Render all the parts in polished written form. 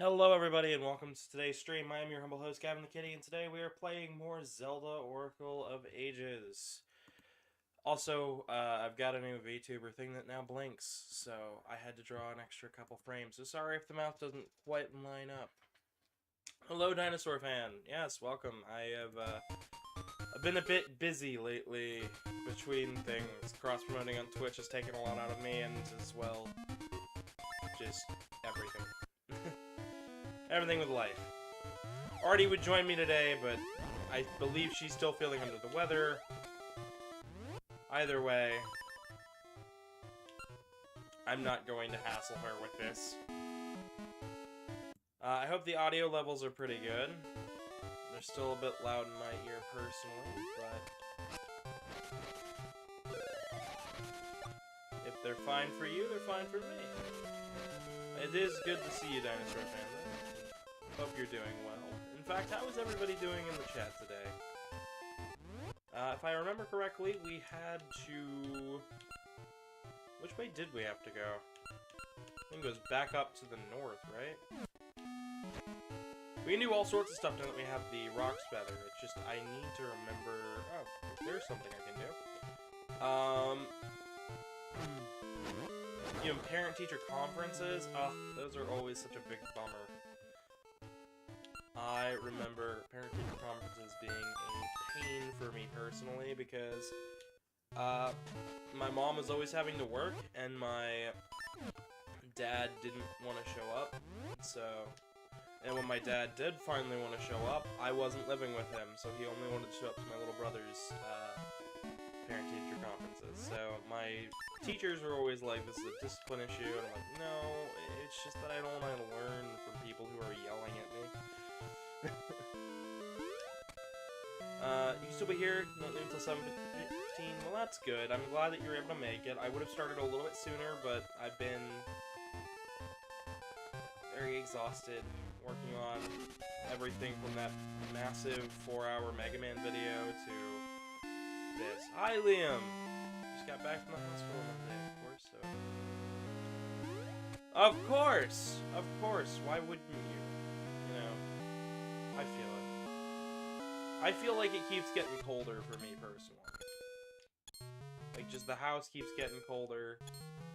Hello everybody and welcome to today's stream. I am your humble host Gavin the Kitty, and today we are playing more Zelda Oracle of Ages. Also, I've got a new VTuber thing that now blinks, so I had to draw an extra couple frames. So sorry if the mouth doesn't quite line up. Hello Dinosaur Fan. Yes, welcome. I've been a bit busy lately between things. Cross-promoting on Twitch has taken a lot out of me, and as well, just everything. Everything with life. Artie would join me today, but I believe she's still feeling under the weather. Either way, I'm not going to hassle her with this. I hope the audio levels are pretty good. They're still a bit loud in my ear personally, but if they're fine for you, they're fine for me. It is good to see you, Dinosaur Fan. Hope you're doing well. In fact, how is everybody doing in the chat today? If I remember correctly, we had to... Which way did we have to go? I think it was back up to the north, right? We can do all sorts of stuff now that we have the Rock's Feather. It's just, I need to remember... Oh, there's something I can do. You know, parent-teacher conferences, those are always such a big bummer. I remember parent-teacher conferences being a pain for me personally because my mom was always having to work and my dad didn't want to show up. And when my dad did finally want to show up, I wasn't living with him, so he only wanted to show up to my little brother's parent-teacher conferences. So my teachers were always like, this is a discipline issue, and I'm like, no, it's just that I don't want to learn from people who are yelling at me. still be here, not leave until 7:15. Well, that's good. I'm glad that you're able to make it. I would have started a little bit sooner, but I've been very exhausted working on everything from that massive 4-hour Mega Man video to this. Hi, Liam! Just got back from the hospital Monday, of course, so... Of course! Of course, why wouldn't you? You know, I feel it. I feel like it keeps getting colder for me, personally. Like, just the house keeps getting colder,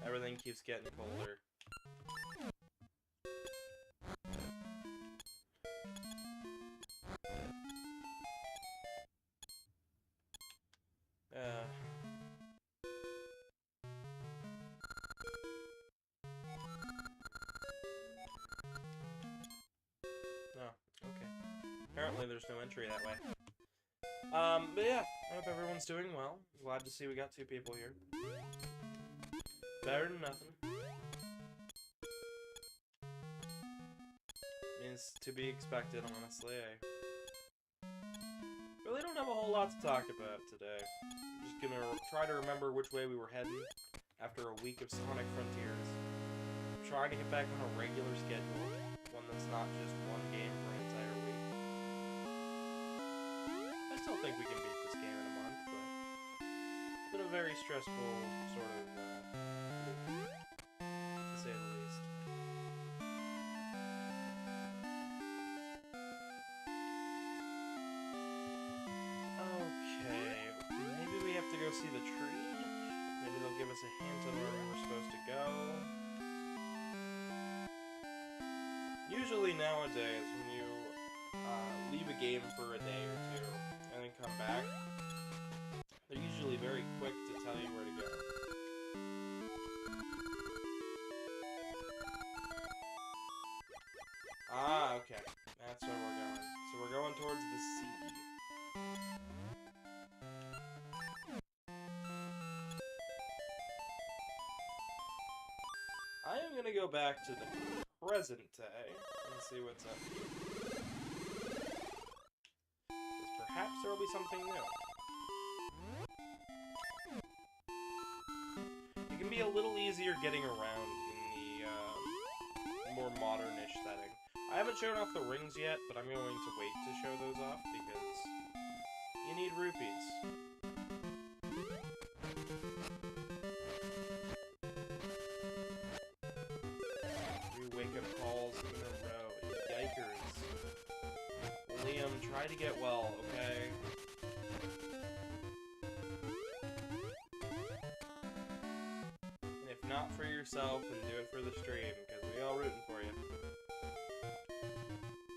everything keeps getting colder. Apparently there's no entry that way. But yeah, I hope everyone's doing well. Glad to see we got 2 people here. Better than nothing. Is to be expected, honestly. I really don't have a whole lot to talk about today. I'm just gonna try to remember which way we were heading after a week of Sonic Frontiers. I'm trying to get back on a regular schedule, one that's not just one game for an entire week. I still think we can beat this game in a month, but it's been a very stressful sort of week, to say the least. Okay, maybe we have to go see the tree? Maybe they'll give us a hint on where we're supposed to go. Usually nowadays, when you leave a game for a day or 2, and then come back, they're usually very quick to tell you where to go. Ah, okay. That's where we're going. So we're going towards the sea. I am gonna go back to the present day and see what's up here. Perhaps there will be something new. It can be a little easier getting around in the more modern-ish setting. I haven't shown off the rings yet, but I'm going to wait to show those off because you need rupees. 3 wake-up calls in a row. Yikers. Liam, try to get well, okay? And if not for yourself, then do it for the stream, because we all rooting for you.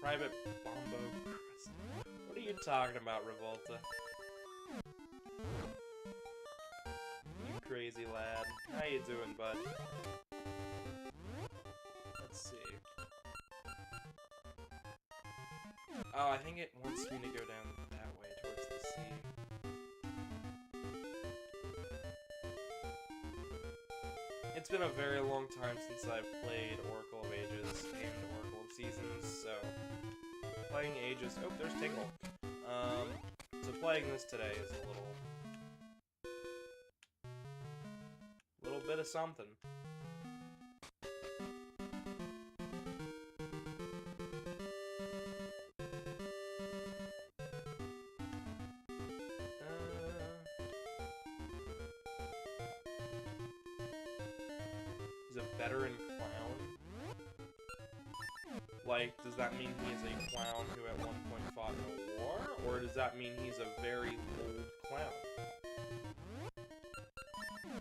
Private Bombo Crust. What are you talking about, Revolta? You crazy lad. How you doing, bud? Let's see. Oh, I think it wants me to go down that way towards the sea. It's been a very long time since I've played Oracle of Ages and Oracle of Seasons, so playing Ages... Oh, there's Tingle. So playing this today is a little bit of something. He's a veteran clown? Like, does that mean he is a clown who at one point fought in a war? Or does that mean he's a very old clown?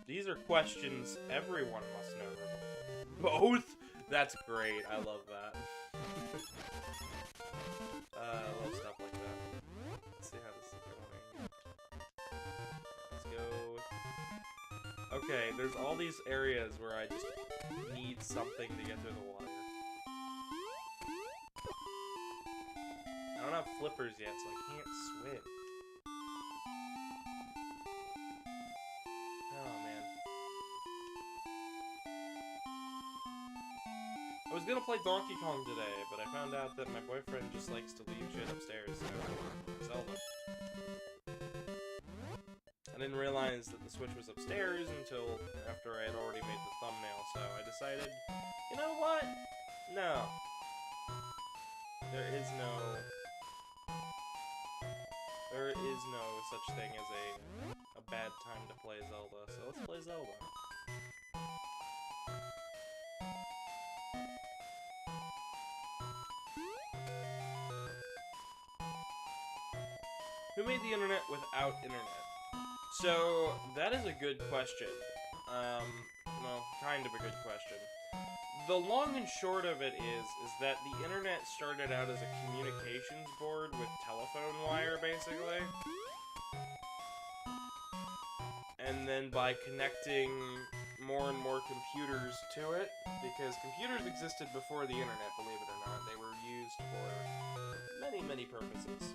These are questions everyone must know. Both? That's great. I love that. I love stuff like that. Let's see how this is going. Let's go. Okay, there's all these areas where I just need something to get through the water. I don't have flippers yet, so I can't swim. Oh, man. I was gonna play Donkey Kong today, but I found out that my boyfriend just likes to leave shit upstairs, so... Zelda. I didn't realize that the Switch was upstairs until after I had already made the thumbnail, so I decided, you know what? No. There is no such thing as a bad time to play Zelda, so let's play Zelda. Who made the internet without internet? So, that is a good question. Well, kind of a good question. The long and short of it is that the internet started out as a communications board with telephone wire, basically. And then by connecting more and more computers to it, because computers existed before the internet, believe it or not, they were used for many, many purposes.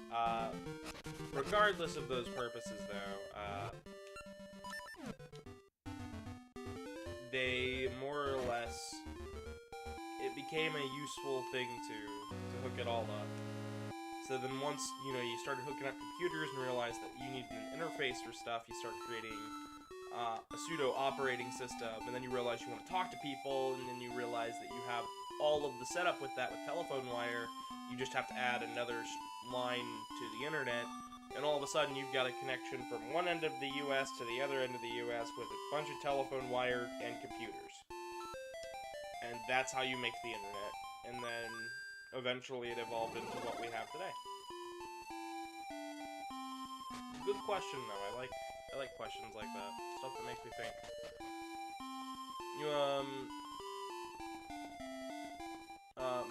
Regardless of those purposes, though, they more or less, it became a useful thing to hook it all up. So then once, you started hooking up computers and realized that you needed an interface for stuff, you start creating a pseudo operating system, and then you realize you want to talk to people, and then you realize that you have all of the setup with that with telephone wire. You just have to add another line to the internet, and all of a sudden you've got a connection from one end of the US to the other end of the US with a bunch of telephone wire and computers. And that's how you make the internet. And then eventually it evolved into what we have today. Good question, though. I like questions like that. Stuff that makes me think.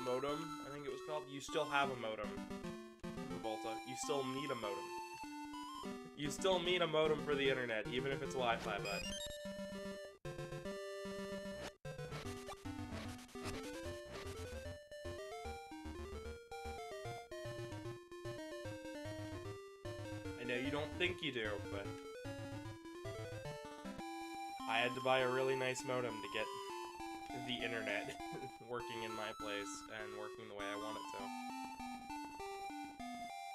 Modem, I think it was called. You still have a modem, Revolta. You still need a modem. You still need a modem for the internet, even if it's Wi-Fi, bud. I know you don't think you do, but I had to buy a really nice modem to get the internet working in my place and working the way I want it to.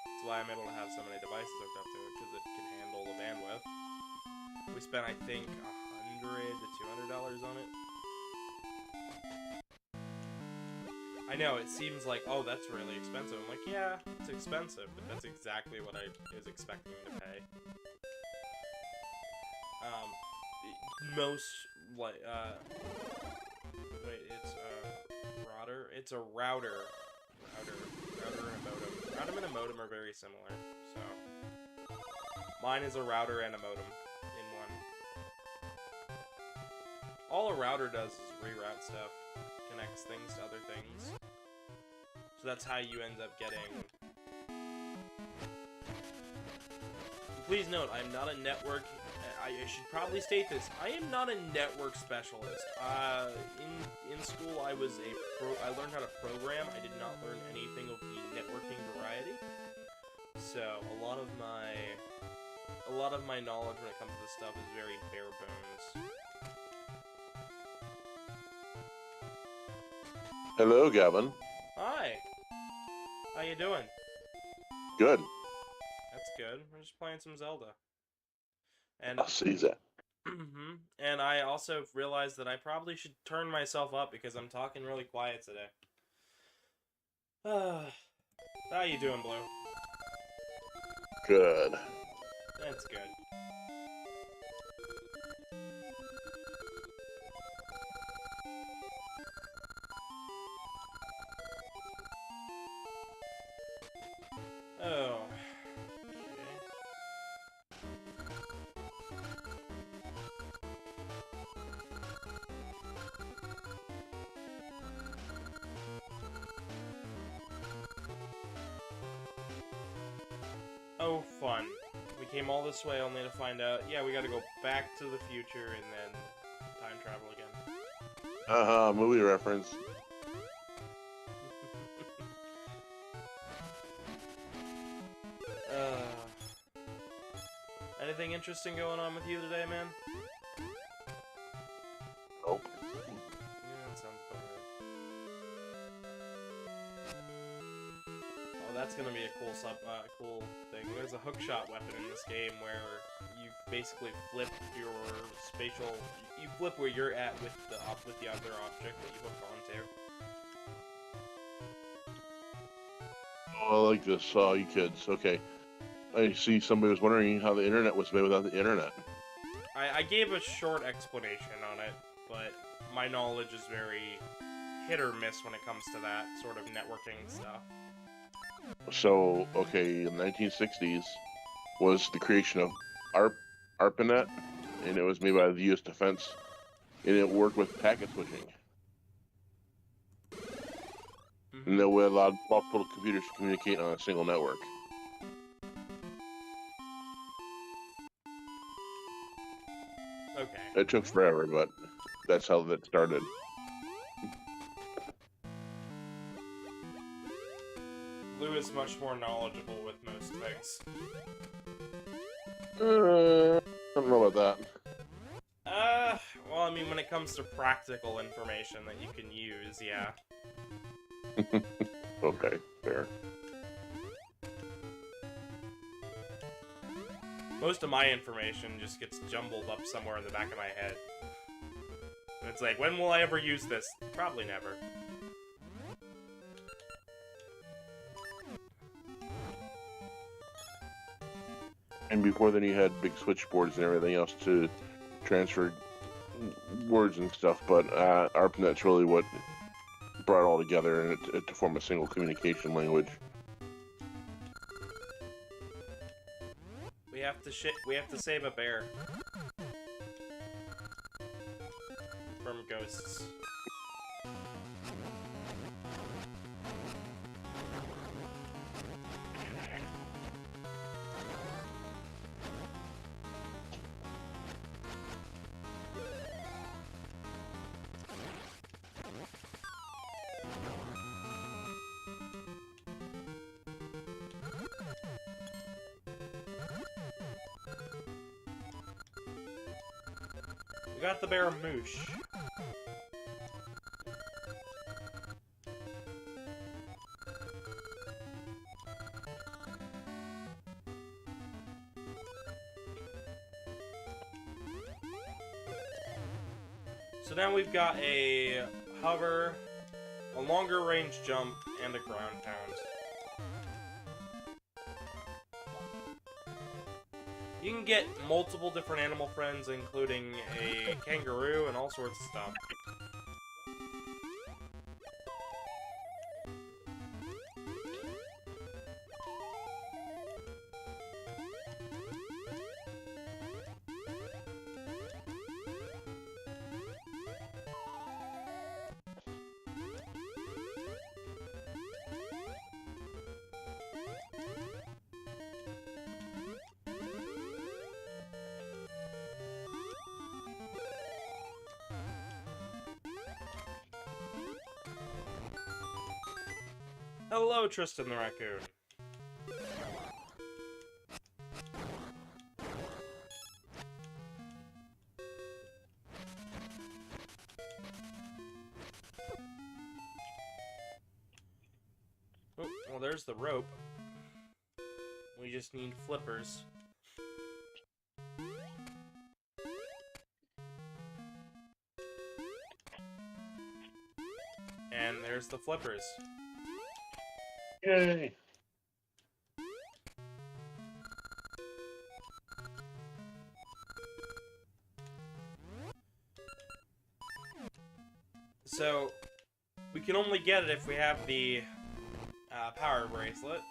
That's why I'm able to have so many devices hooked up to it, because it can handle the bandwidth. We spent, I think, $100 to $200 on it. I know, it seems like, oh, that's really expensive. I'm like, yeah, it's expensive, but that's exactly what I was expecting to pay. Most, like, wait, it's a router? It's a router. Router and a modem. Router and a modem are very similar, so. Mine is a router and a modem in one. All a router does is reroute stuff, connects things to other things. So that's how you end up getting... Please note, I'm not a network... I should probably state this. I am not a network specialist. In school, I learned how to program. I did not learn anything of the networking variety. So a lot of my knowledge when it comes to this stuff is very bare bones. Hello, Gavin. Hi. How you doing? Good. That's good. We're just playing some Zelda. And I see that. And I also realized that I probably should turn myself up because I'm talking really quiet today. How you doing, Blue? Good. That's good. Oh. Oh, fun. We came all this way only to find out, yeah, we gotta go back to the future and then time travel again. Movie reference. Anything interesting going on with you today, man? Nope. Yeah, that sounds about right. Oh, that's gonna be a cool thing. There's a hookshot weapon in this game where you basically flip your spatial. You flip where you're at with the other object that you hook onto. Oh, I like this. You kids. Okay. I see somebody was wondering how the internet was made without the internet. I gave a short explanation on it, but my knowledge is very hit or miss when it comes to that sort of networking stuff. So, okay, in the 1960s was the creation of ARPANET, and it was made by the U.S. Defense, and it worked with packet switching. And that way allowed multiple computers to communicate on a single network. Okay. It took forever, but that's how that started. Lou is much more knowledgeable with most things. I don't know about Well, I mean, when it comes to practical information that you can use, yeah. that. Okay, fair. Most of my information just gets jumbled up somewhere in the back of my head. And it's like, when will I ever use this? Probably never. And before then, you had big switchboards and everything else to transfer words and stuff, but ARPANET's really what brought it all together and to form a single communication language. We have to save a bear from ghosts. We got the bear moosh. So now we've got a hover, a longer range jump, and a ground pound. You can get multiple different animal friends, including a kangaroo and all sorts of stuff. Hello, Tristan the Raccoon. Oh, well, there's the rope. We just need flippers. And there's the flippers. Yay! So, we can only get it if we have the power bracelet.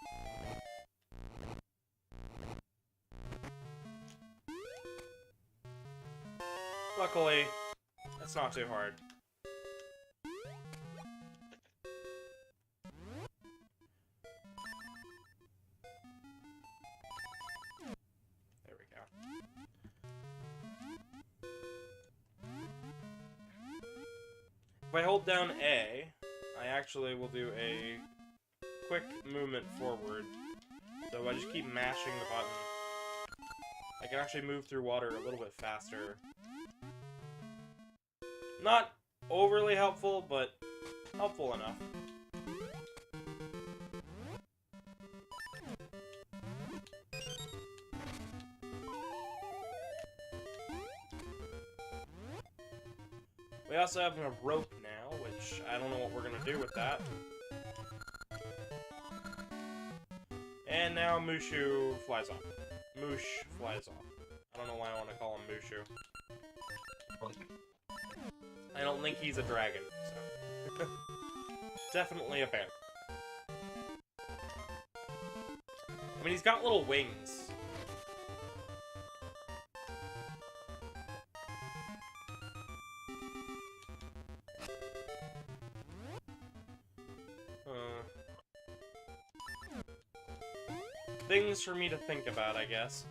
Luckily, that's not too hard. There we go. If I hold down A, I actually will do a quick movement forward. So I just keep mashing the button. I can actually move through water a little bit faster. Not overly helpful, but helpful enough. We also have a rope now, which I don't know what we're gonna do with that. And now Mushu flies off. Moosh flies off. I don't know why I want to call him Mushu. I don't think he's a dragon, so... Definitely a bear. I mean, he's got little wings. Things for me to think about, I guess.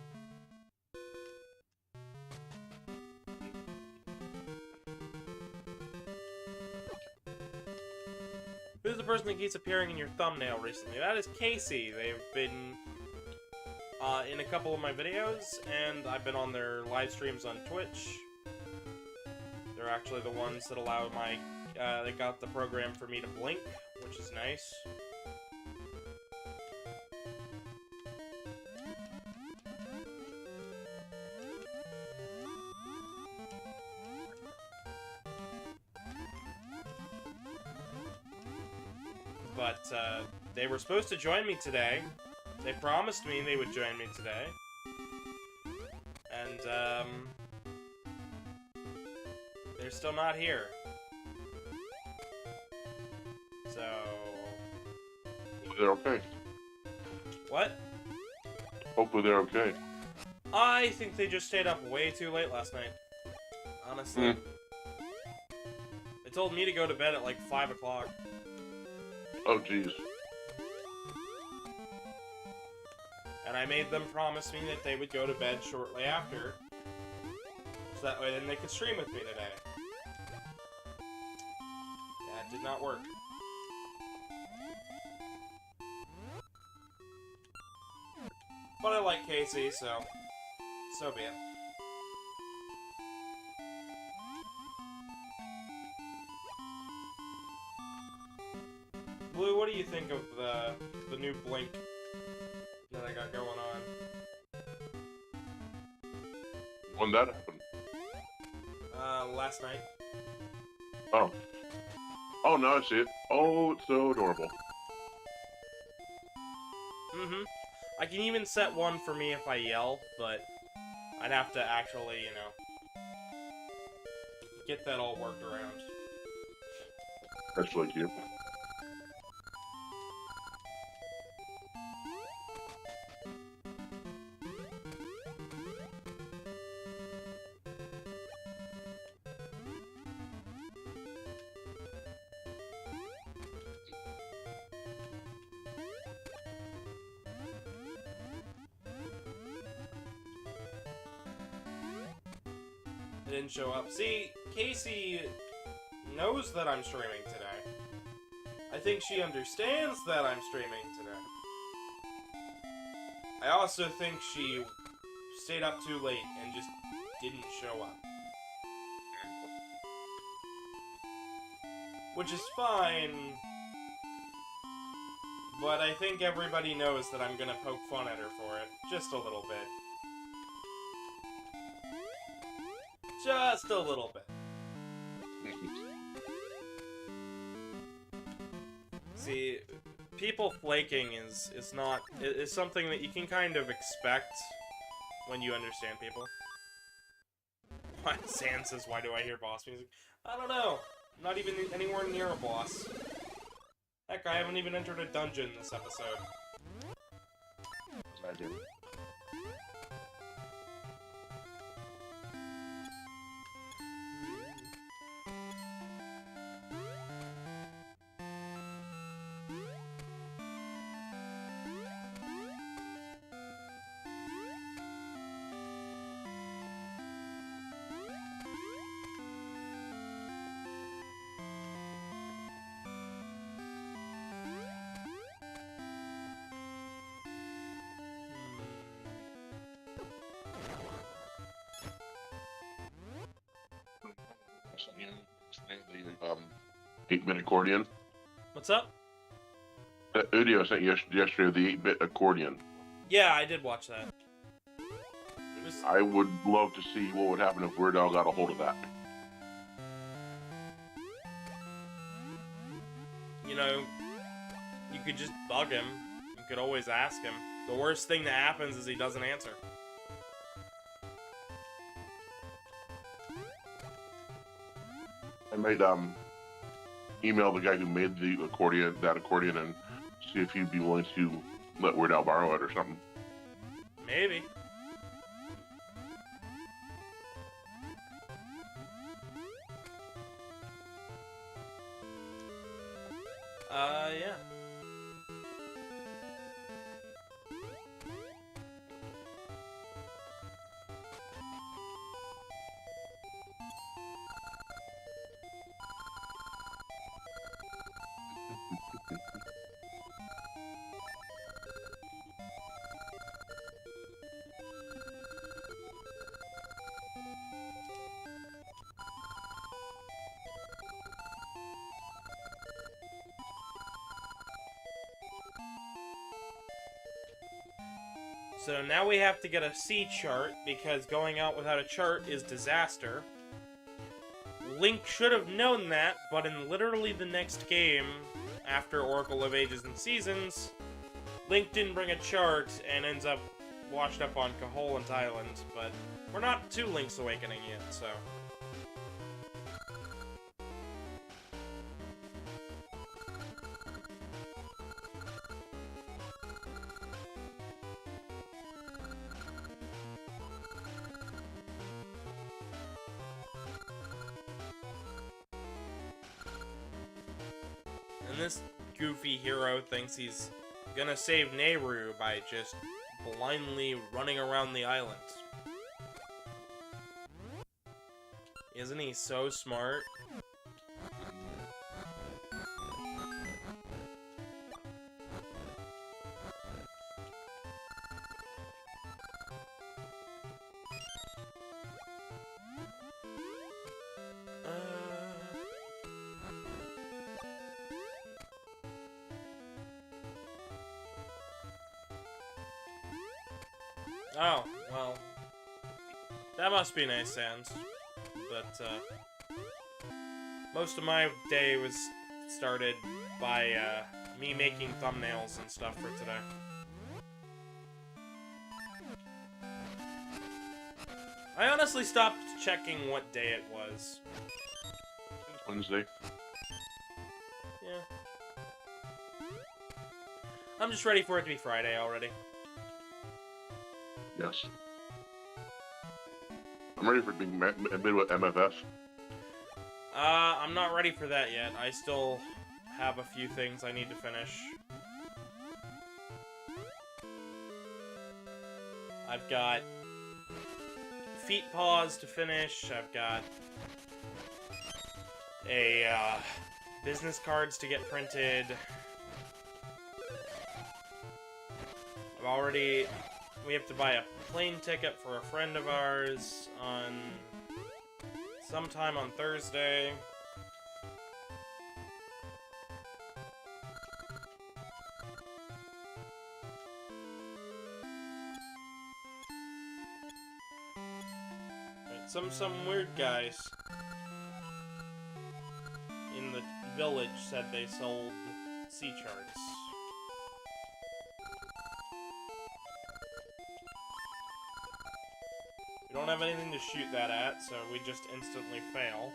Who's the person that keeps appearing in your thumbnail recently? That is Casey. They've been in a couple of my videos, and I've been on their live streams on Twitch. They're actually the ones that allow my... they got the program for me to blink, which is nice. But, they were supposed to join me today. They promised me they would join me today. And, they're still not here. So... They're okay. What? Hopefully they're okay. I think they just stayed up way too late last night. Honestly. They told me to go to bed at like 5 o'clock. Oh, jeez. And I made them promise me that they would go to bed shortly after. So that way then they could stream with me today. That did not work. But I like Casey, so be it. Blue, what do you think of the new Blink that I got going on? When that happened? Last night. Oh. Oh, now I see it. Oh, it's so adorable. Mm-hmm. I can even set one for me if I yell, but I'd have to actually, you know, get that all worked around. That's really cute. Didn't show up. See, Casey knows that I'm streaming today. I think she understands that I'm streaming today. I also think she stayed up too late and just didn't show up. Which is fine, but I think everybody knows that I'm gonna poke fun at her for it. Just a little bit. Just a little bit. See, people flaking is something that you can kind of expect when you understand people. Sand says, why do I hear boss music? I don't know. I'm not even anywhere near a boss. Heck, I haven't even entered a dungeon this episode. I do. The 8-bit accordion. What's up? That video I sent you yesterday of the 8-bit accordion. Yeah, I did watch that. I would love to see what would happen if Weird Al got a hold of that. you know, you could just bug him. You could always ask him. The worst thing that happens is he doesn't answer. I might email the guy who made the accordion, and see if he'd be willing to let Weird Al borrow it or something. Maybe. Yeah. So now we have to get a sea chart, because going out without a chart is disaster. Link should have known that, but in literally the next game, after Oracle of Ages and Seasons, Link didn't bring a chart and ends up washed up on Caholand Island, but we're not to Link's Awakening yet, so... And this goofy hero thinks he's gonna save Nehru by just blindly running around the island. Isn't he so smart? Oh, well, that must be nice sounds, but, most of my day was started by, me making thumbnails and stuff for today. I honestly stopped checking what day it was. Wednesday. Yeah. I'm just ready for it to be Friday already. Yes. I'm ready for it being mid with MFS. I'm not ready for that yet. I still have a few things I need to finish. I've got feet paws to finish. I've got a business cards to get printed. We have to buy a plane ticket for a friend of ours on sometime on Thursday. Some weird guys in the village said they sold sea charts. We don't have anything to shoot that at, so we just instantly fail.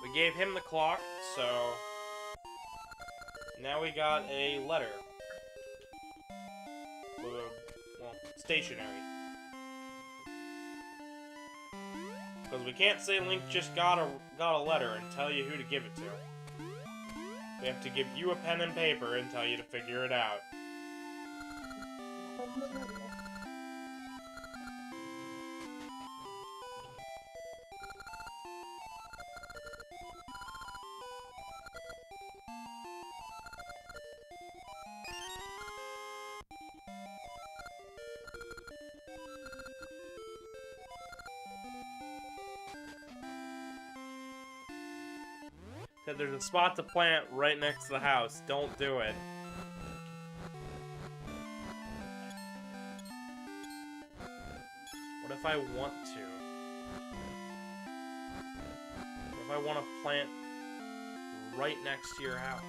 We gave him the clock, so now we got a letter. Well, stationary. Because we can't say Link just got a letter and tell you who to give it to. We have to give you a pen and paper and tell you to figure it out. Said there's a spot to plant right next to the house. Don't do it. What if I want to? What if I want to plant right next to your house?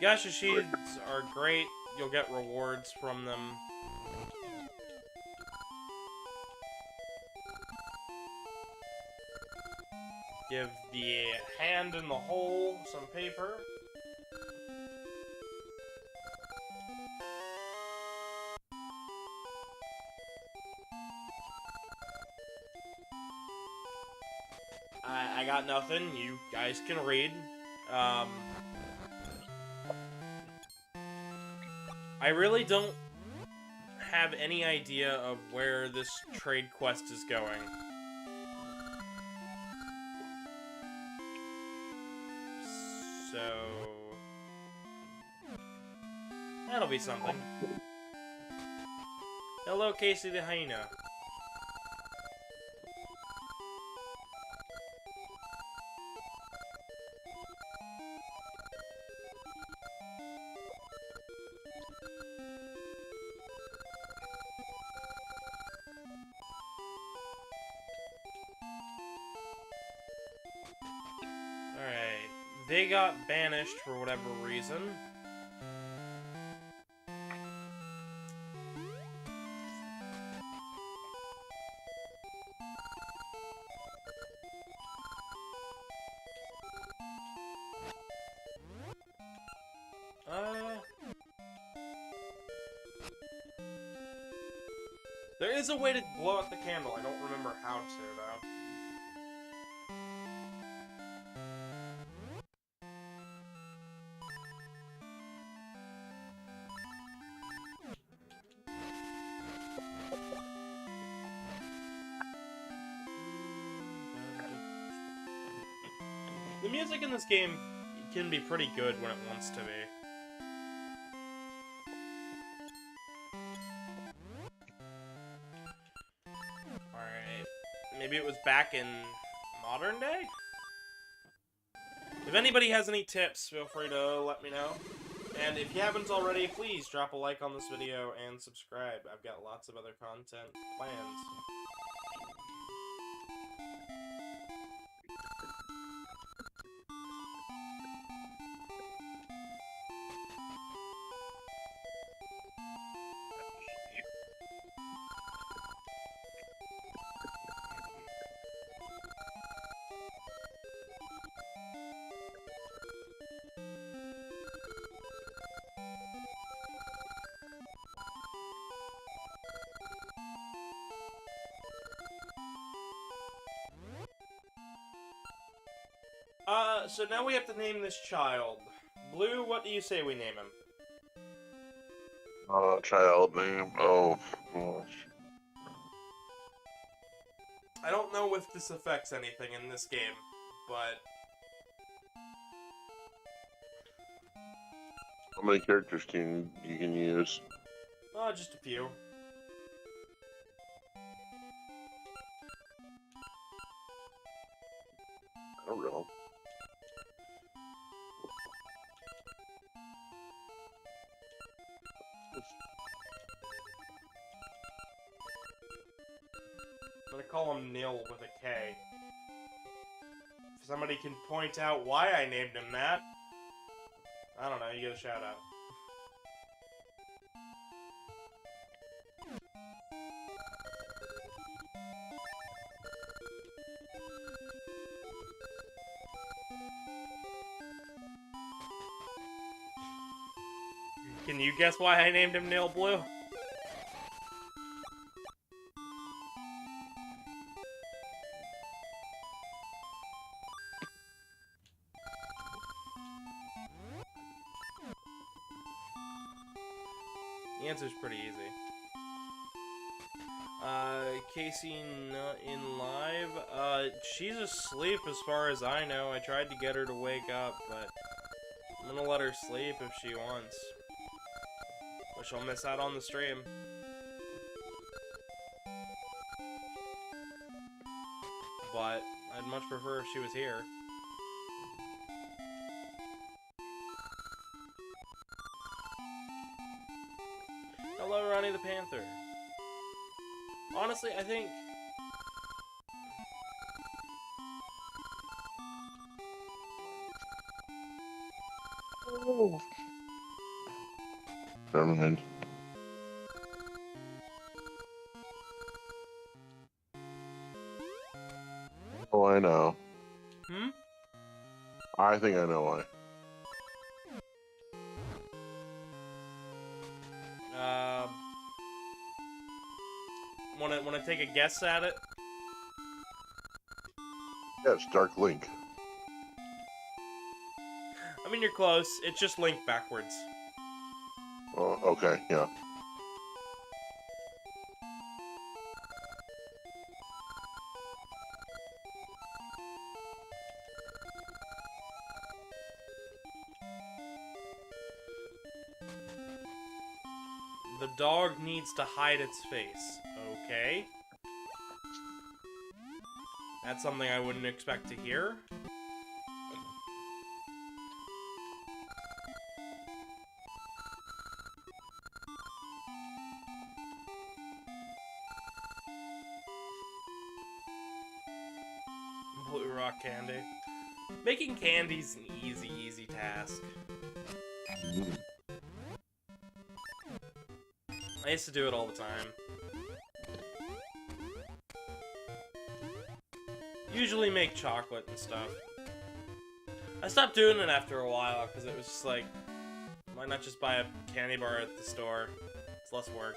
Gacha seeds are great. You'll get rewards from them. Give the hand in the hole some paper. I got nothing. You guys can read. I really don't have any idea of where this trade quest is going. So that'll be something. Hello, Casey the hyena. Alright, they got banished for whatever reason. There is a way to blow out the candle. I don't remember how to, though. The music in this game can be pretty good when it wants to be. Alright. Maybe it was back in modern day? If anybody has any tips, feel free to let me know. And if you haven't already, please drop a like on this video and subscribe. I've got lots of other content planned. So now we have to name this child. Blue, what do you say we name him? Child name. Oh, gosh. I don't know if this affects anything in this game, but... How many characters can you use? Just a few. I don't know. I'm gonna call him Nil with a K. If somebody can point out why I named him that, I don't know, you get a shout out. Can you guess why I named him Nil Blue? The answer's pretty easy. Casey not in live. She's asleep as far as I know. I tried to get her to wake up, but I'm gonna let her sleep if she wants. But she'll miss out on the stream. But I I'd much prefer if she was here. Hello, Ronnie the Panther. Honestly, I think... Oh. Never mind. Oh, I know. Hmm? I think I know why. Wanna take a guess at it? Yeah, it's Dark Link. I mean, you're close. It's just Link backwards. Oh, okay, yeah. The dog needs to hide its face. Okay. That's something I wouldn't expect to hear. Blue rock candy. Making candy's an easy task. Mm. I used to do it all the time. Usually make chocolate and stuff. I stopped doing it after a while because it was just like, why not just buy a candy bar at the store? It's less work.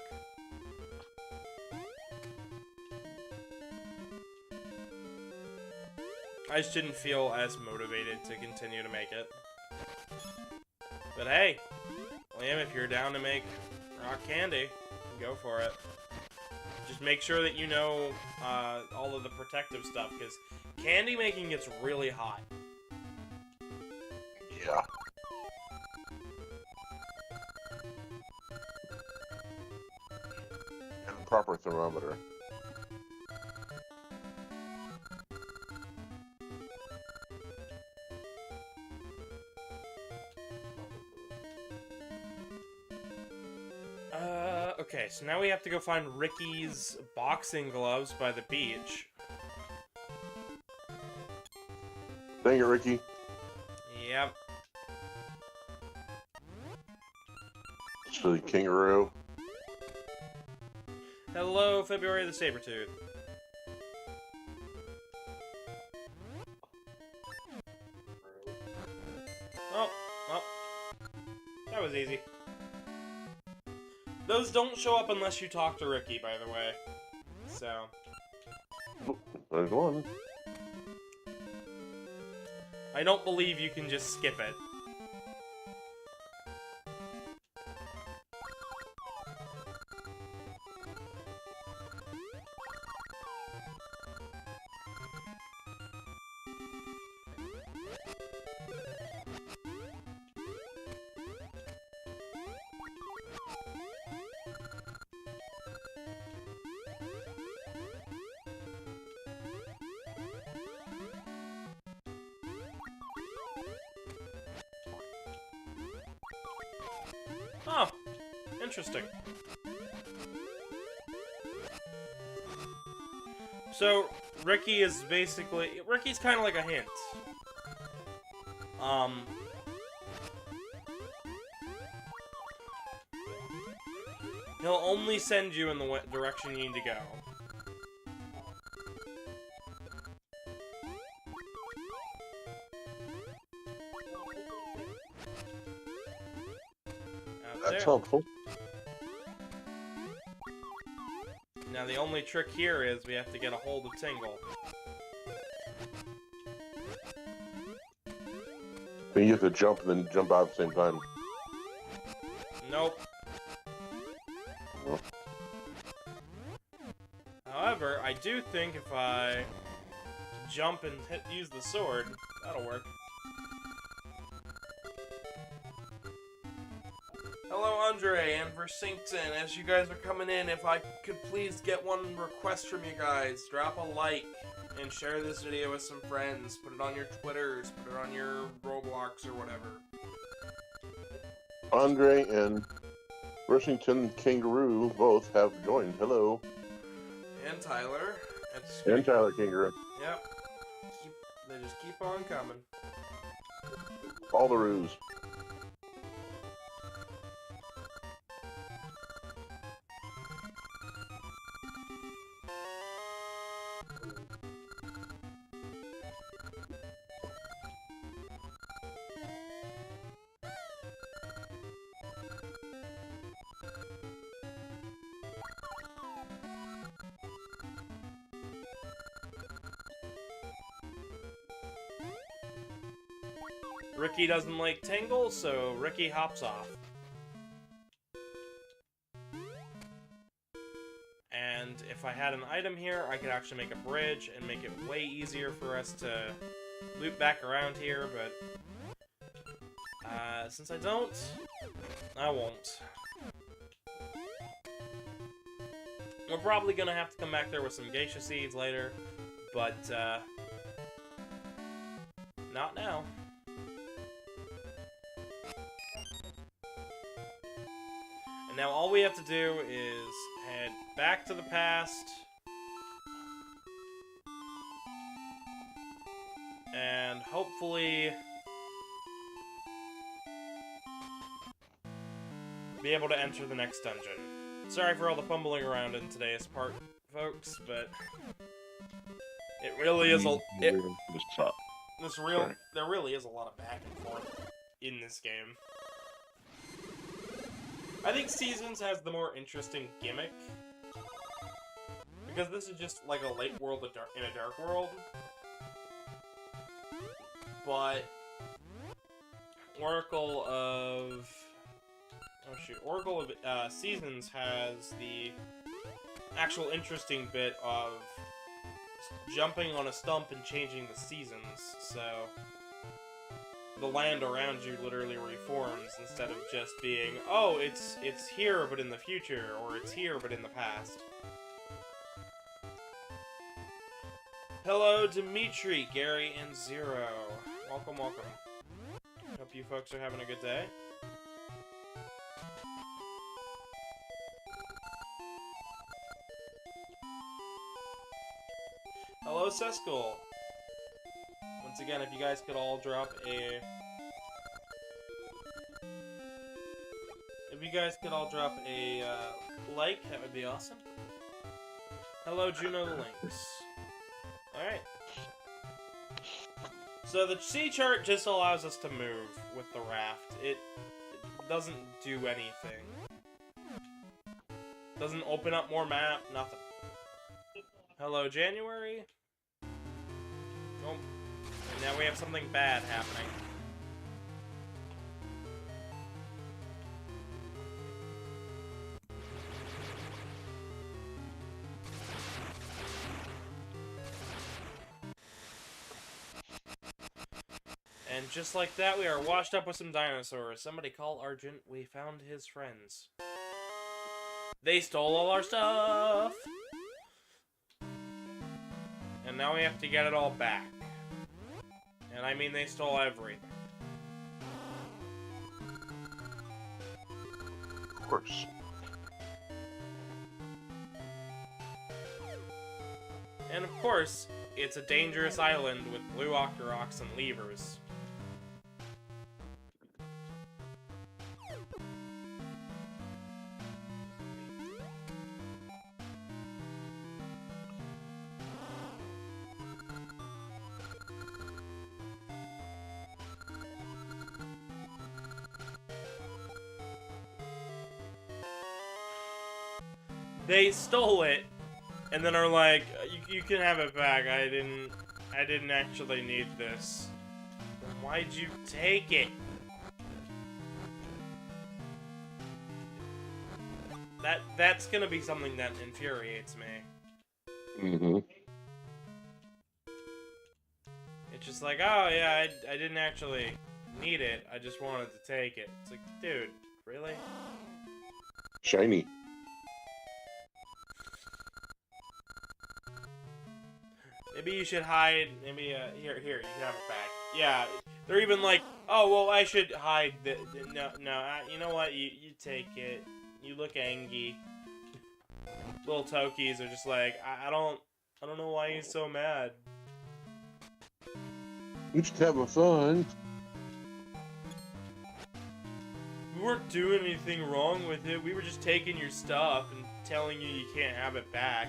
I just didn't feel as motivated to continue to make it. But hey, Liam, if you're down to make rock candy, go for it. Just make sure that you know all of the protective stuff, because candy making gets really hot. Yeah. And a proper thermometer. Okay, so now we have to go find Ricky's boxing gloves by the beach. Dang it, Ricky. Yep. Silly kangaroo. Hello, February the Sabretooth. Oh. That was easy. Those don't show up unless you talk to Ricky, by the way. So. There's one. I don't believe you can just skip it. Oh, interesting. So, Ricky is basically... Ricky's kind of like a hint. He'll only send you in the direction you need to go. That's helpful. Now the only trick here is we have to get a hold of Tingle. You have to jump and then jump out at the same time. Nope. Oh. However, I do think if I jump and use the sword, that'll work. Hello, Andre and Versington, as you guys are coming in, if I could please get one request from you guys, drop a like and share this video with some friends. Put it on your Twitters, put it on your Roblox or whatever. Andre and Versington Kangaroo both have joined. Hello. And Tyler. And Tyler Kangaroo. Yep. They just keep on coming. All the roos. Ricky doesn't like Tingle, so Ricky hops off. And if I had an item here, I could actually make a bridge and make it way easier for us to loop back around here, but since I don't, I won't. We're probably gonna have to come back there with some geisha seeds later, but not now. And now all we have to do is head back to the past and hopefully be able to enter the next dungeon. Sorry for all the fumbling around in today's part, folks, but it really is there really is a lot of back and forth in this game. I think Seasons has the more interesting gimmick, because this is just like a light world in a dark world, but Oracle of Seasons has the actual interesting bit of jumping on a stump and changing the seasons, so the land around you literally reforms instead of just being, oh, it's here but in the future, or it's here but in the past. Hello, Dimitri, Gary, and Zero. Welcome, welcome. Hope you folks are having a good day. Hello, Seskull. Once again, if you guys could all drop a... like, that would be awesome. Hello, Juno the Lynx. Alright. So the sea chart just allows us to move with the raft. It doesn't do anything. Doesn't open up more map, nothing. Hello, January. Oh. And now we have something bad happening. And just like that, we are washed up with some dinosaurs. Somebody call Argent. We found his friends. They stole all our stuff! And now we have to get it all back. And I mean, they stole everything. Of course. And of course, it's a dangerous island with blue octoroks and levers. They stole it, and then are like, you can have it back, I didn't actually need this. Then why'd you take it? That's gonna be something that infuriates me. Mm-hmm. It's just like, oh yeah, I didn't actually need it, I just wanted to take it. It's like, dude, really? Shiny. Maybe you should hide. Maybe here, you can have it back. Yeah, they're even like, oh well, I should hide the no. You know what? You take it. You look angry. Little Tokies are just like, I don't know why he's so mad. We're just having fun. We weren't doing anything wrong with it. We were just taking your stuff and telling you you can't have it back.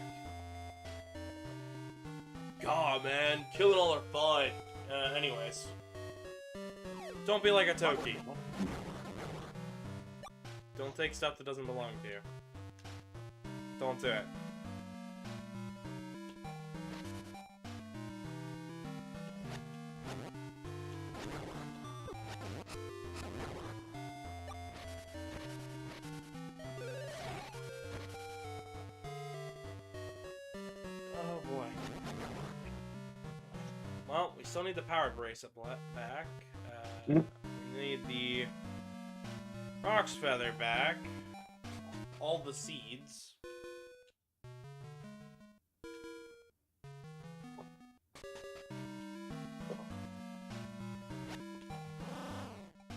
God, man, killing all our fun. Anyways, don't be like a Toki. Don't take stuff that doesn't belong to you. Don't do it. Oh boy. Well, we still need the power bracelet back. We need the Fox Feather back. All the seeds.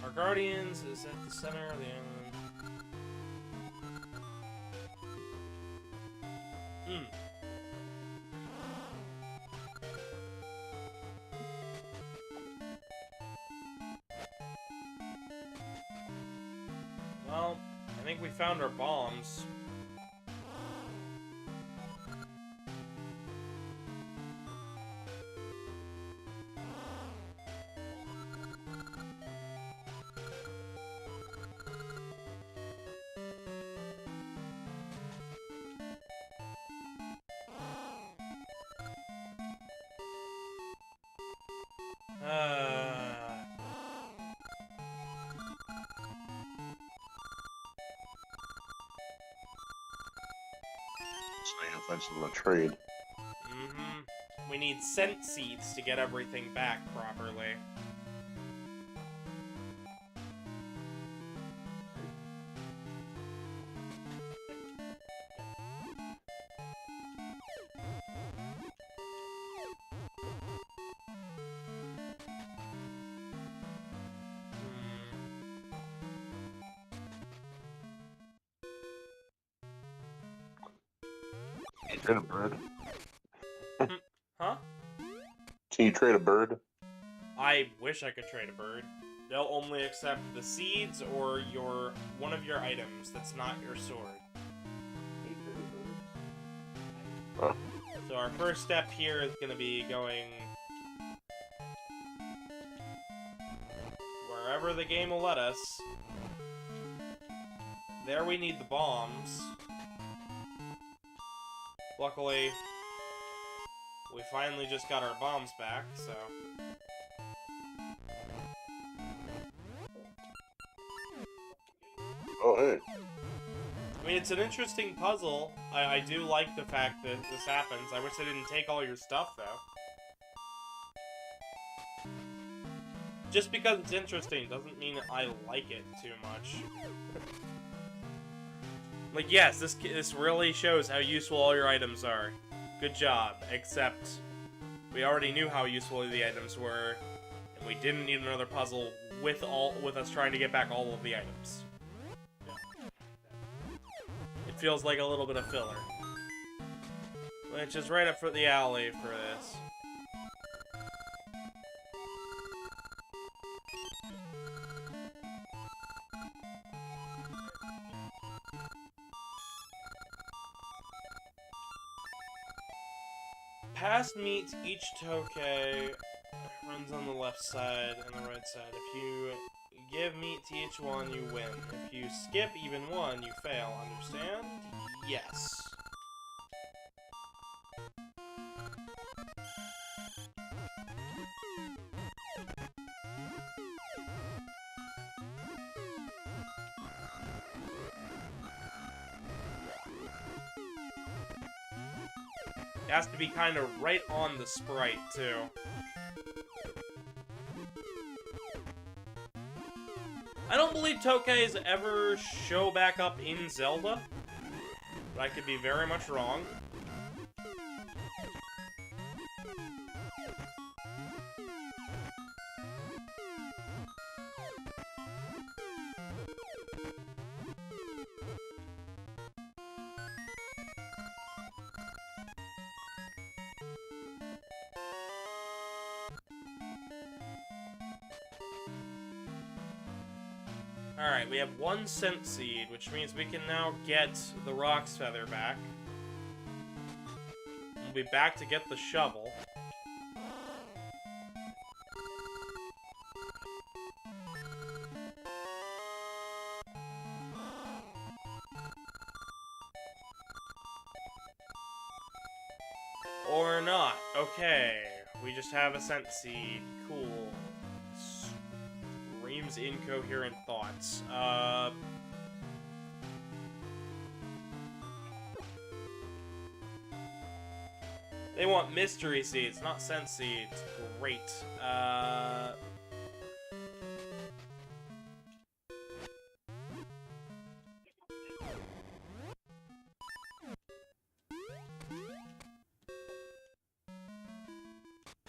Our Guardians is at the center of the island. Well, I think we found our bombs. Offensive on a trade. We need scent seeds to get everything back properly. Trade a bird. Huh? Can you trade a bird? I wish I could trade a bird. They'll only accept the seeds or one of your items that's not your sword. Huh? So our first step here is going to be going wherever the game will let us. There we need the bombs. Luckily, we finally just got our bombs back, so... Oh, hey. I mean, it's an interesting puzzle. I do like the fact that this happens. I wish they didn't take all your stuff, though. Just because it's interesting doesn't mean I like it too much. Like, yes, this really shows how useful all your items are. Good job, except we already knew how useful the items were, and we didn't need another puzzle with us trying to get back all of the items. It feels like a little bit of filler. Which is right up for the alley for this. Past meets each Tokay runs on the left side and the right side. If you give meat to each one, you win. If you skip even one, you fail. Understand? Yes. It has to be kind of right on the sprite, too. I don't believe Tokei's ever show back up in Zelda, but I could be very much wrong. Alright, we have 1 scent seed, which means we can now get the Rock's Feather back. We'll be back to get the shovel. Or not. Okay. We just have a scent seed. Cool. Screams incoherent thoughts. They want mystery seeds, not scent seeds. Great.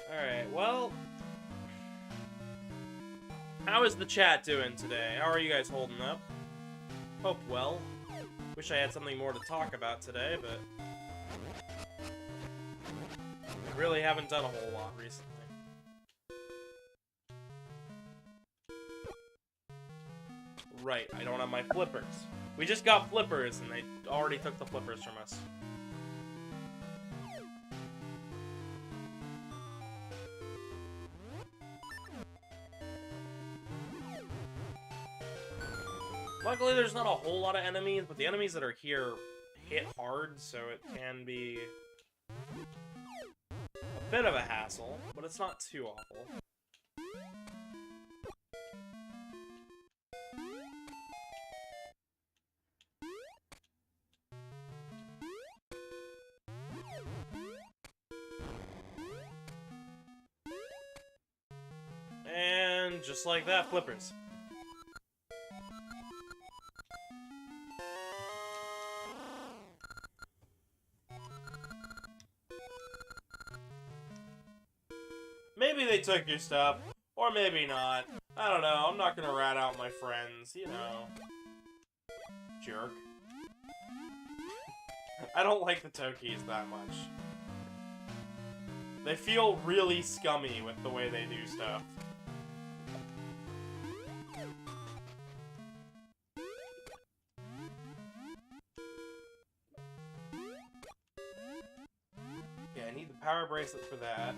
Alright, well... How is the chat doing today? How are you guys holding up? Hope well. Wish I had something more to talk about today, but... I really haven't done a whole lot recently. Right, I don't have my flippers. We just got flippers, and they already took the flippers from us. Luckily, there's not a whole lot of enemies, but the enemies that are here hit hard, so it can be a bit of a hassle, but it's not too awful. And just like that, flippers. Maybe they took your stuff, or maybe not. I don't know, I'm not gonna rat out my friends, you know. Jerk. I don't like the Tokies that much. They feel really scummy with the way they do stuff. Okay, I need the power bracelet for that.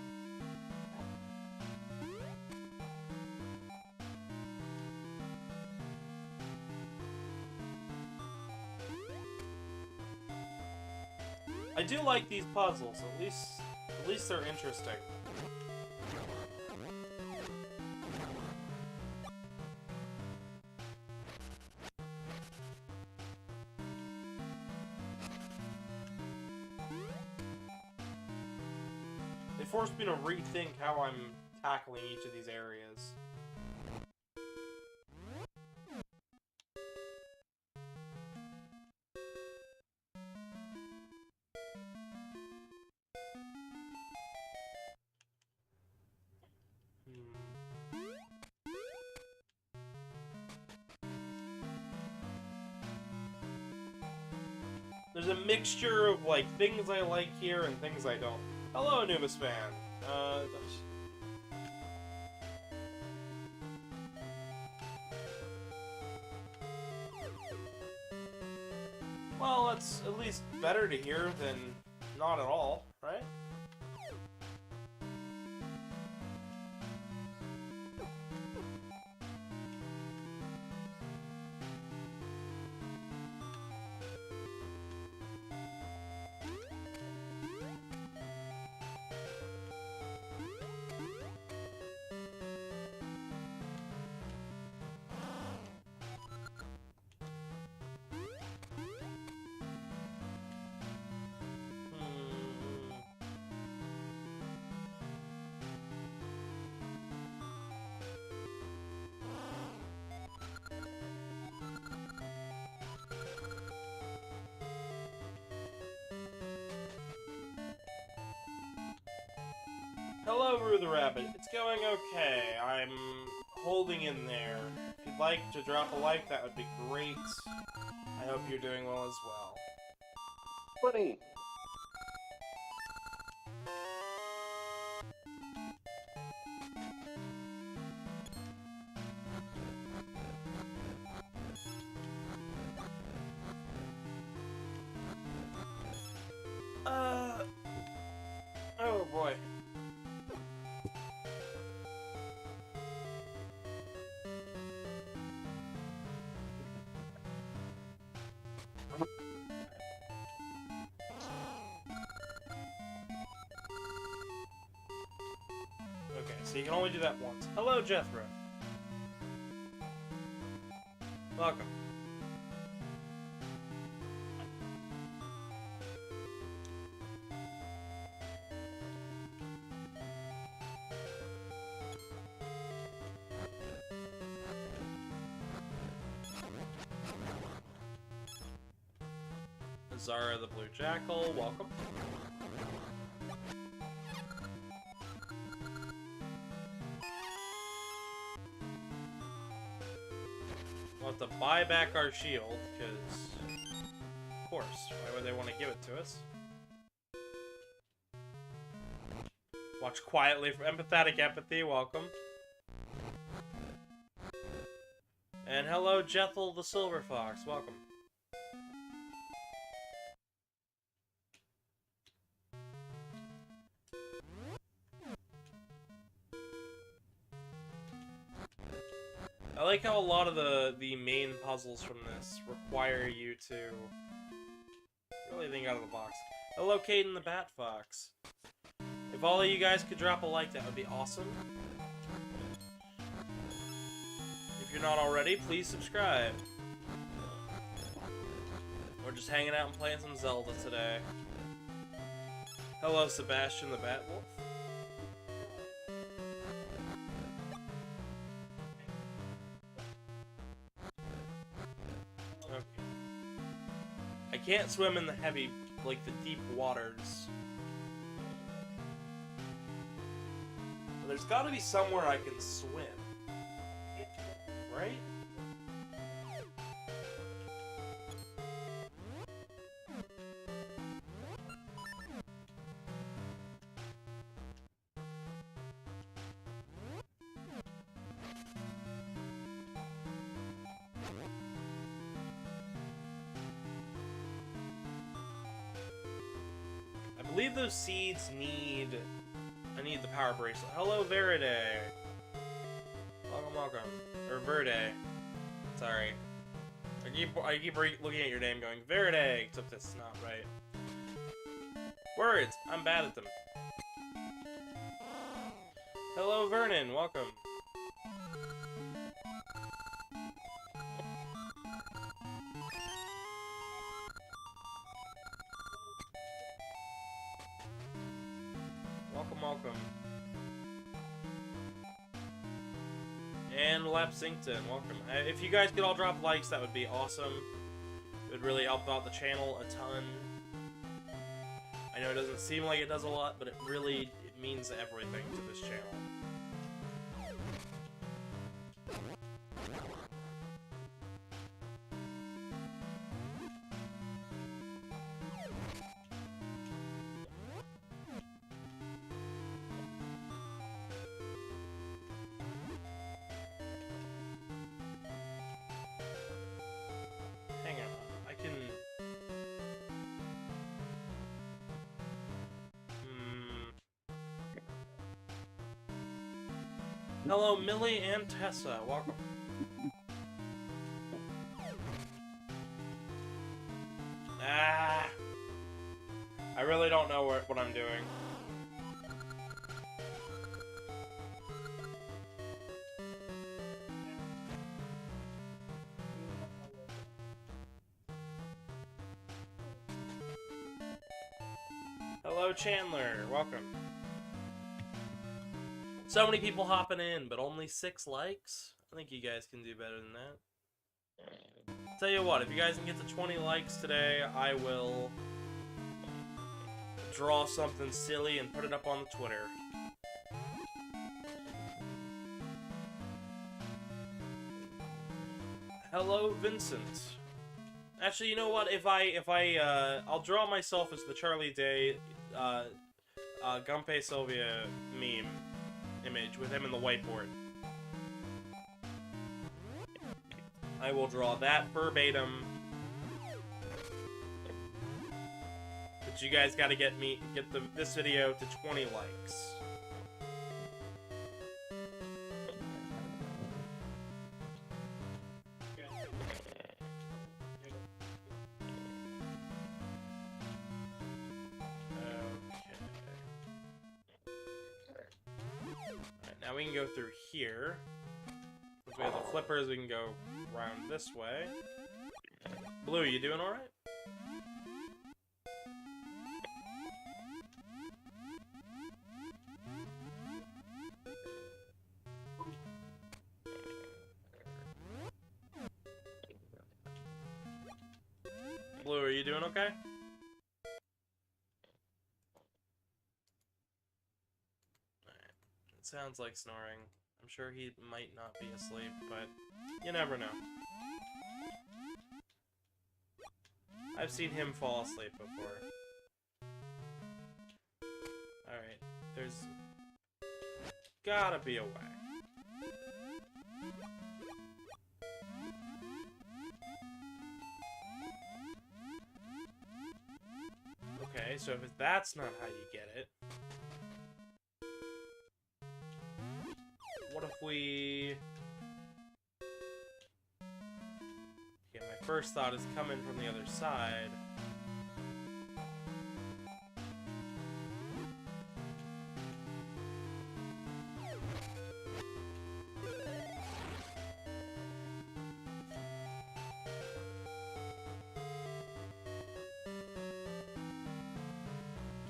I do like these puzzles. At least they're interesting. They forced me to rethink how I'm tackling each of these areas. There's a mixture of, like, things I like here and things I don't. Hello, Anubis fan. Well, that's at least better to hear than not at all, right? Hello, Rue the Rabbit. It's going okay. I'm holding in there. If you'd like to drop a like, that would be great. I hope you're doing well as well. Funny. Oh boy. Okay, so you can only do that once. Hello, Jethro. Welcome. Zara the Blue Jackal, welcome. We'll have to buy back our shield, because, of course, why would they want to give it to us? Watch quietly for empathetic empathy, welcome. And hello, Jethel the Silver Fox, welcome. I like how a lot of the main puzzles from this require you to really think out of the box. Hello, Caden the Bat Fox. If all of you guys could drop a like, that would be awesome. If you're not already, please subscribe. We're just hanging out and playing some Zelda today. Hello, Sebastian the Batwolf. I can't swim in the heavy, like the deep waters. But there's gotta be somewhere I can swim. Right? I believe those seeds need... I need the power bracelet. Hello, Verde. Welcome, welcome. Or Verde. Sorry. I keep looking at your name going, Verde, except that's not right. Words! I'm bad at them. Hello, Vernon. Welcome. Welcome. And Lapsington, welcome. If you guys could all drop likes, that would be awesome. It would really help out the channel a ton. I know it doesn't seem like it does a lot, but it means everything to this channel. Hello, Millie and Tessa. Welcome. I really don't know what I'm doing. Hello, Chandler. Welcome. So many people hopping in, but only 6 likes? I think you guys can do better than that. Tell you what, if you guys can get to 20 likes today, I will draw something silly and put it up on the Twitter. Hello, Vincent. Actually, you know what? I'll draw myself as the Charlie Day, Gunpei Sylvia meme image with him in the whiteboard. I will draw that verbatim. But you guys gotta get this video to 20 likes. Now we can go through here. If we have the flippers, we can go around this way. Blue, you doing alright? Blue, are you doing okay? Sounds like snoring. I'm sure he might not be asleep, but you never know. I've seen him fall asleep before. Alright, there's gotta be a way. Okay, so if that's not how you get it, what if we... Okay, my first thought is coming from the other side.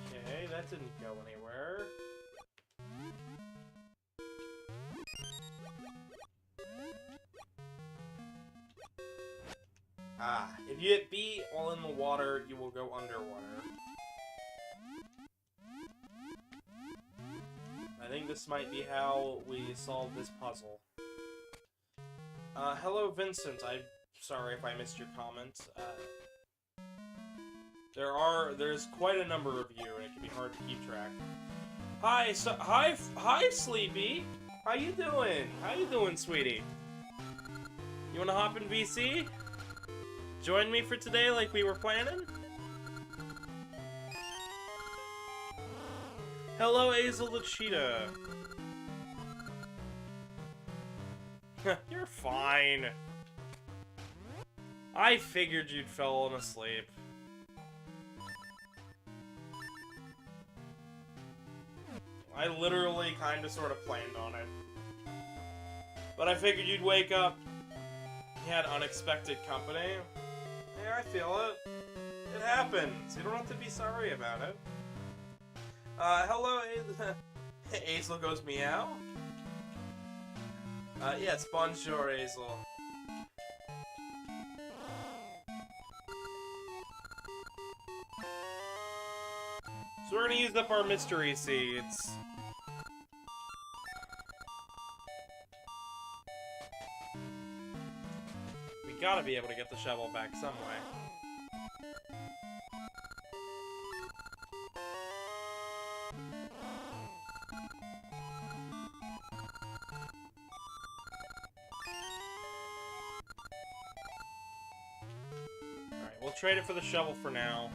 Okay, that didn't go anywhere. Ah, if you hit B while in the water, you will go underwater. I think this might be how we solve this puzzle. Hello, Vincent. I'm sorry if I missed your comment. There's quite a number of you, and it can be hard to keep track. Hi, Sleepy. How you doing? How you doing, sweetie? You wanna hop in VC? Join me for today like we were planning? Hello, Azel the Cheetah. You're fine. I figured you'd fallen asleep. I literally kinda sorta planned on it. But I figured you'd wake up. You had unexpected company. Yeah, I feel it. It happens. You don't have to be sorry about it. Hello, Azel goes meow. Yeah, it's bonjour, Azel. So we're gonna use up our mystery seeds. We gotta be able to get the shovel back some way. Alright, we'll trade it for the shovel for now.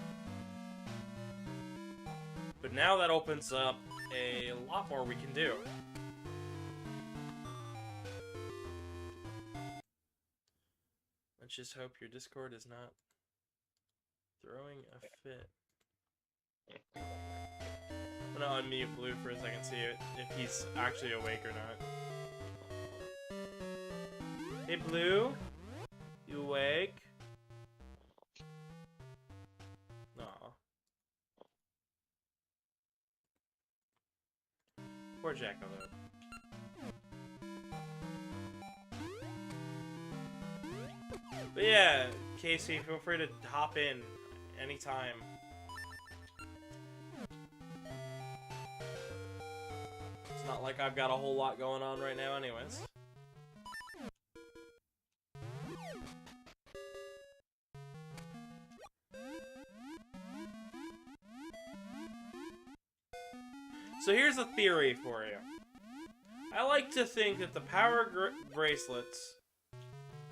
But now that opens up a lot more we can do. Let's just hope your Discord is not throwing a fit. I'm gonna unmute Blue for a second, see if he's actually awake or not. Hey Blue? You awake? Aw. Poor Jackalope. But yeah, Casey, feel free to hop in anytime. It's not like I've got a whole lot going on right now anyways. So here's a theory for you. I like to think that the power bracelets,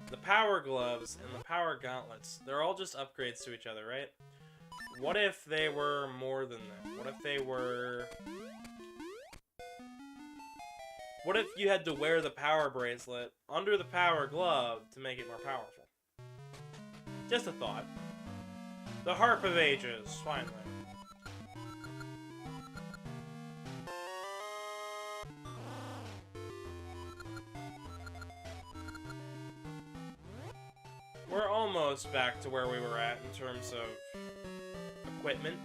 the power gloves, and the power gauntlets, they're all just upgrades to each other, right? What if they were more than that? What if they were... What if you had to wear the power bracelet under the power glove to make it more powerful? Just a thought. The Harp of Ages, finally. We're almost back to where we were at in terms of equipment.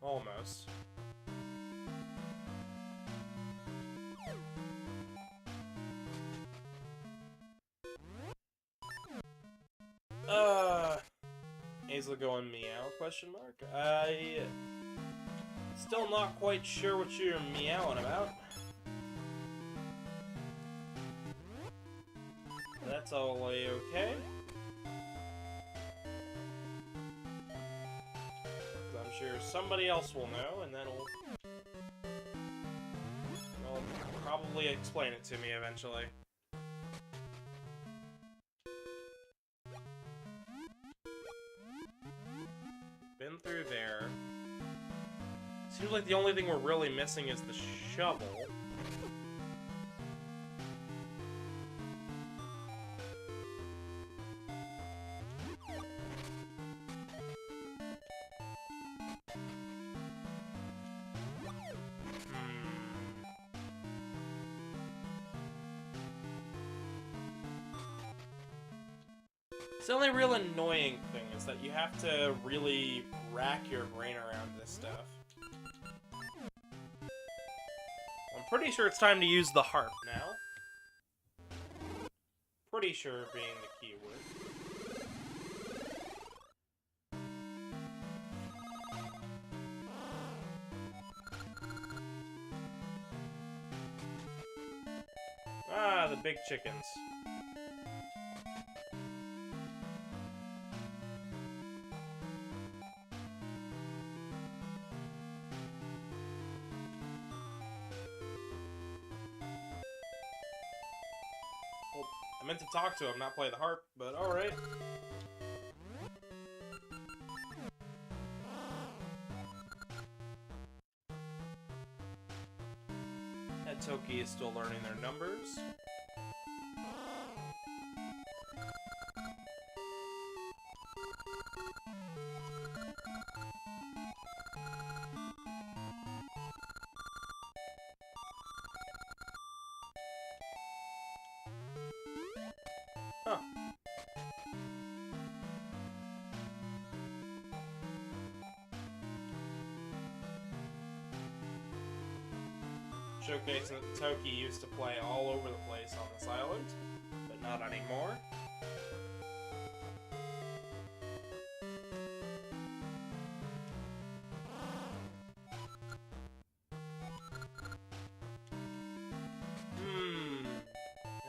Almost. Hazel going meow, question mark? I still not quite sure what you're meowing about. That's all okay. I'm sure somebody else will know, and then they'll probably explain it to me eventually. Been through there. Seems like the only thing we're really missing is the shovel. The only real annoying thing is that you have to really rack your brain around this stuff. I'm pretty sure it's time to use the harp now. Pretty sure being the keyword. Ah, the big chickens. I meant to talk to him, not play the harp, but alright. That Toki is still learning their numbers. Huh. Showcasing that Toki used to play all over the place on this island, but not anymore.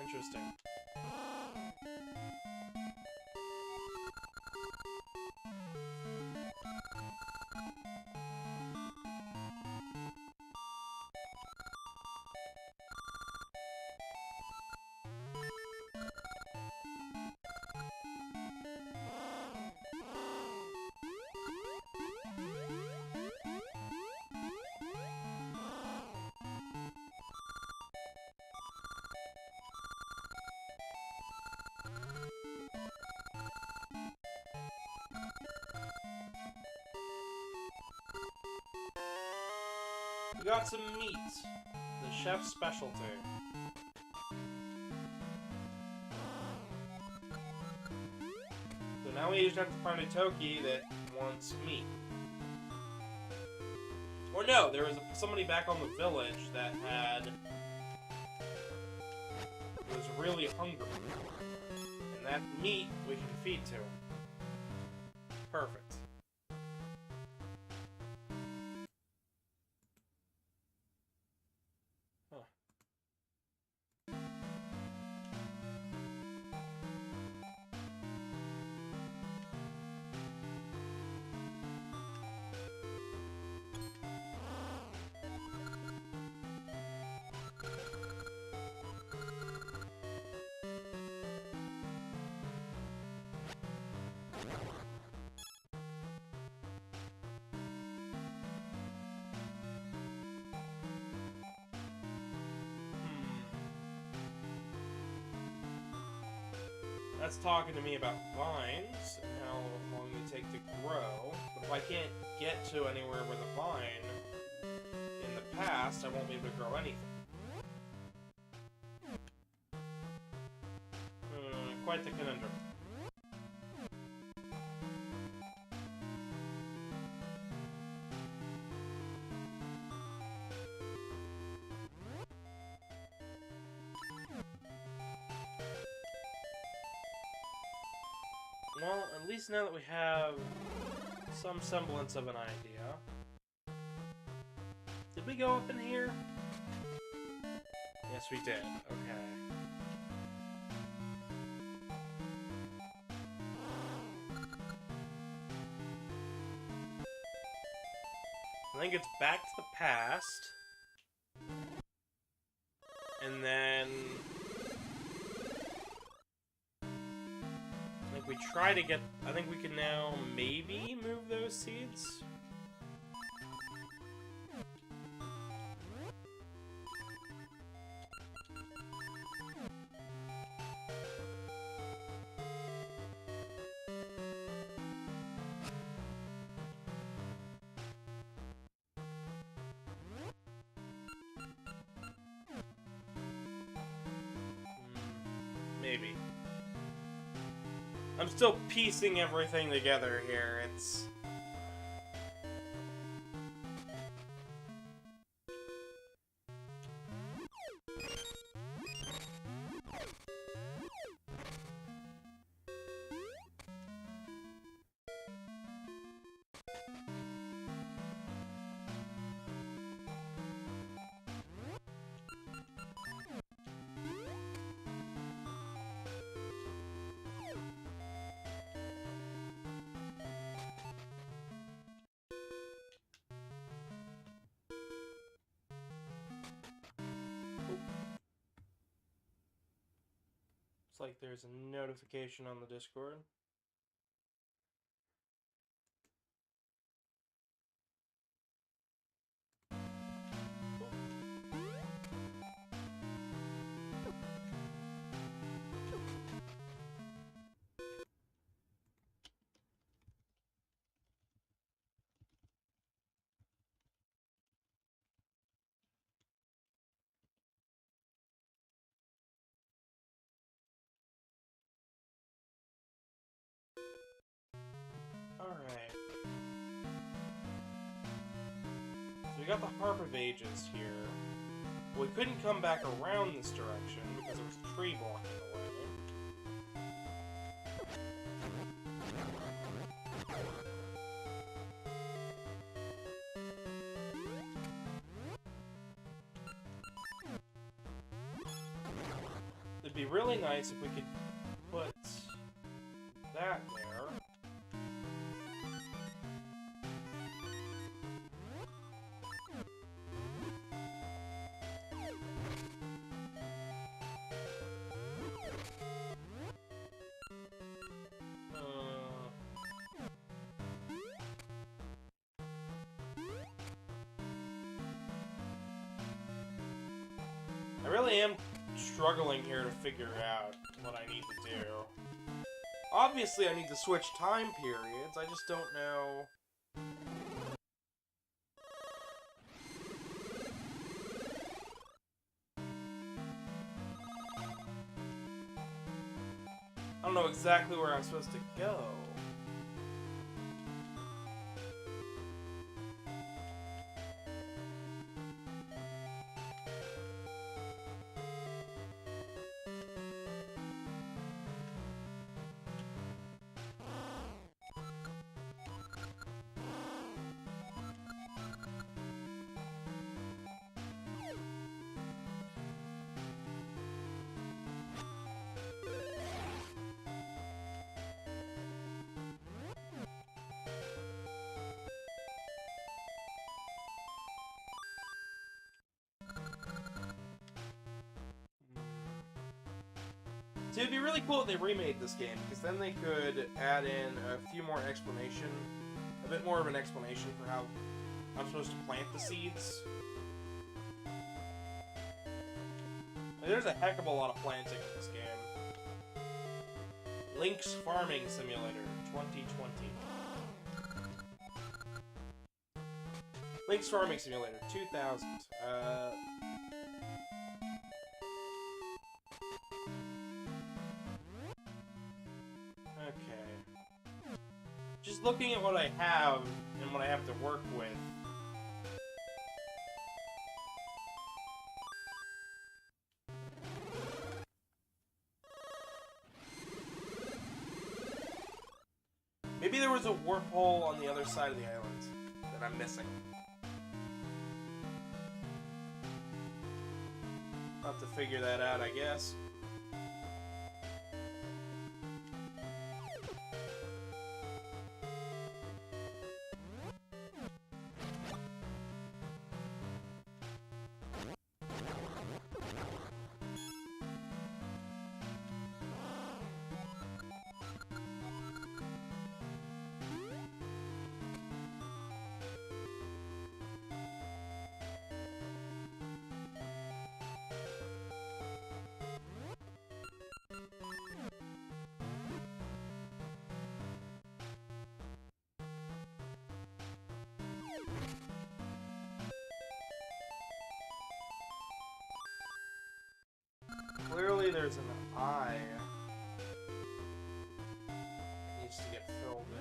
Interesting. We got some meat. The chef's specialty. So now we just have to find a Toki that wants meat. Or no, there was somebody back on the village that was really hungry. And that meat we can feed to him. Perfect. That's talking to me about vines and how long they take to grow. But if I can't get to anywhere with a vine in the past, I won't be able to grow anything. Quite the conundrum. Well, at least now that we have some semblance of an idea. Did we go up in here? Yes, we did. Okay. I think it's back to the past. And then I think we try to get... I think we can now maybe move those seeds? Maybe. I'm still piecing everything together here. It's... like there's a notification on the Discord. Alright. So we got the Harp of Ages here. We couldn't come back around this direction because there was a tree blocking the way. It'd be really nice if we could put that there. I really am struggling here to figure out what I need to do. Obviously, I need to switch time periods, I just don't know... I don't know exactly where I'm supposed to go. So it'd be really cool if they remade this game, because then they could add in a few more explanation, a bit more of an explanation for how I'm supposed to plant the seeds. There's a heck of a lot of planting in this game. Link's Farming Simulator 2020. Link's Farming Simulator 2000. Okay. Just looking at what I have and what I have to work with. Maybe there was a warp hole on the other side of the island that I'm missing. I'll have to figure that out, I guess. Clearly there's an eye that needs to get filled in.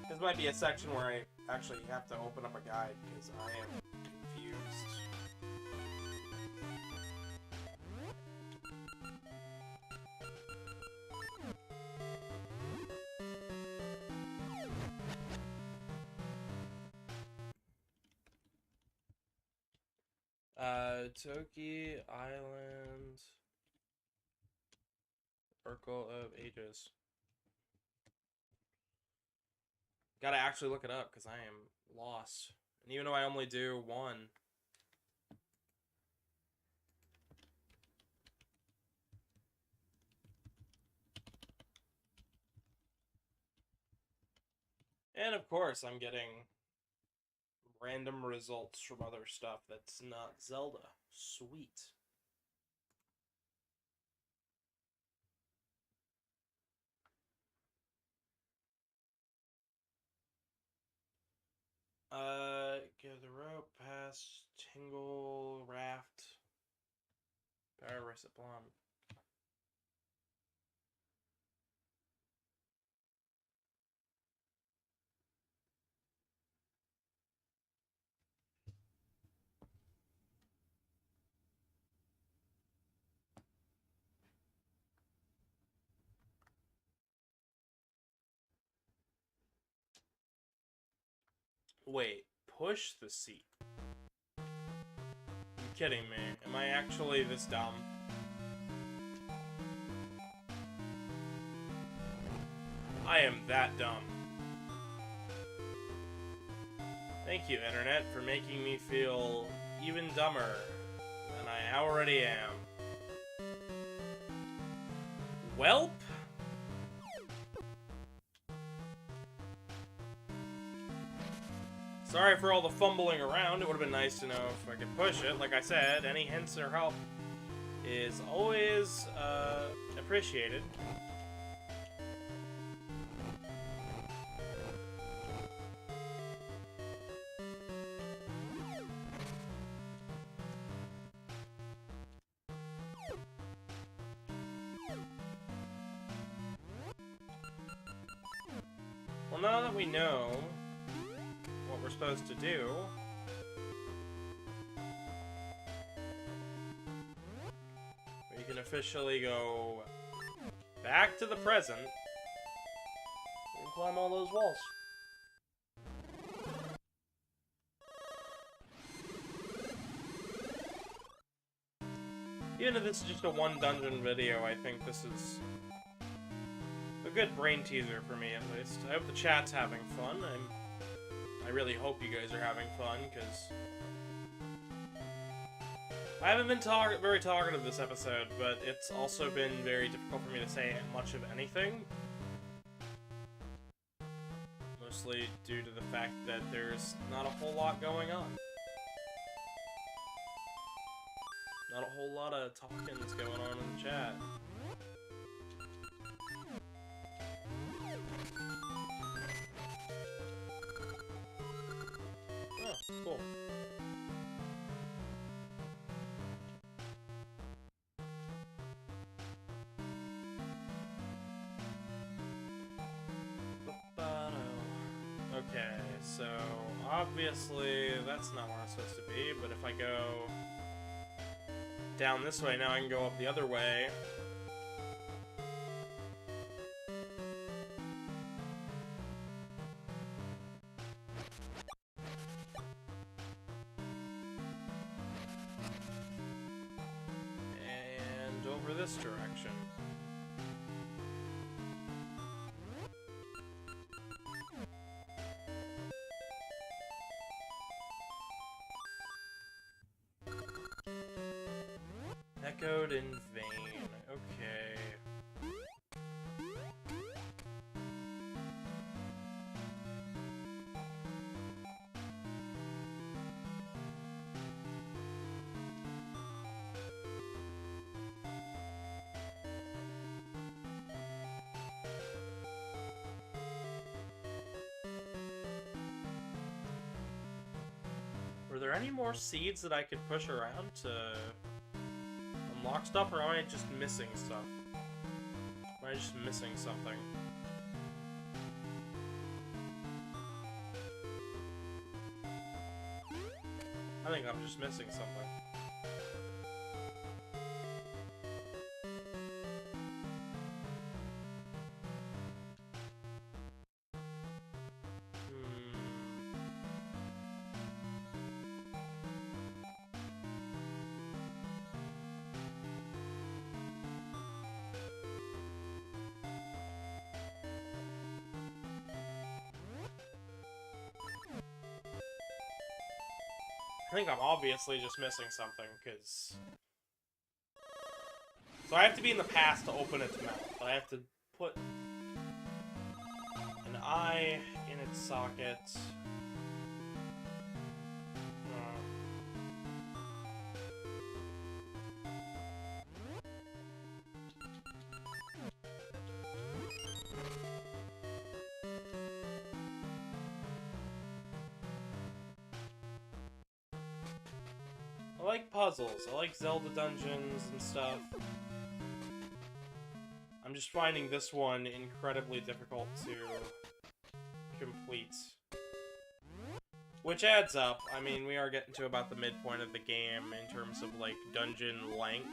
This might be a section where I actually have to open up a guide, because I am confused. Toki Island, Oracle of Ages. Gotta actually look it up, because I am lost. And even though I only do one. And of course, I'm getting random results from other stuff that's not Zelda. Sweet. Give the rope, pass, tingle, raft, power resupply. Wait, push the seat. You kidding me? Am I actually this dumb? I am that dumb. Thank you, Internet, for making me feel even dumber than I already am. Welp? Sorry for all the fumbling around. It would have been nice to know if I could push it. Like I said, any hints or help is always appreciated. Well, now that we know what we're supposed to do, officially go back to the present and climb all those walls. Even if this is just a one dungeon video, I think this is a good brain teaser for me, at least. I hope the chat's having fun. I really hope you guys are having fun, because I haven't been very talkative this episode, but it's also been very difficult for me to say much of anything. Mostly due to the fact that there's not a whole lot going on. Not a whole lot of talkings going on in the chat. Oh, cool. Okay, so obviously that's not where I'm supposed to be, but if I go down this way, now I can go up the other way. And over this direction. Echoed in vain. Okay. Were there any more seeds that I could push around to unlock stuff, or am I just missing stuff? Am I just missing something? I think I'm just missing something. I think I'm obviously just missing something, because... So I have to be in the past to open its mouth. I have to put an eye in its socket. I like puzzles. I like Zelda dungeons and stuff. I'm just finding this one incredibly difficult to complete. Which adds up. I mean, we are getting to about the midpoint of the game in terms of, like, dungeon length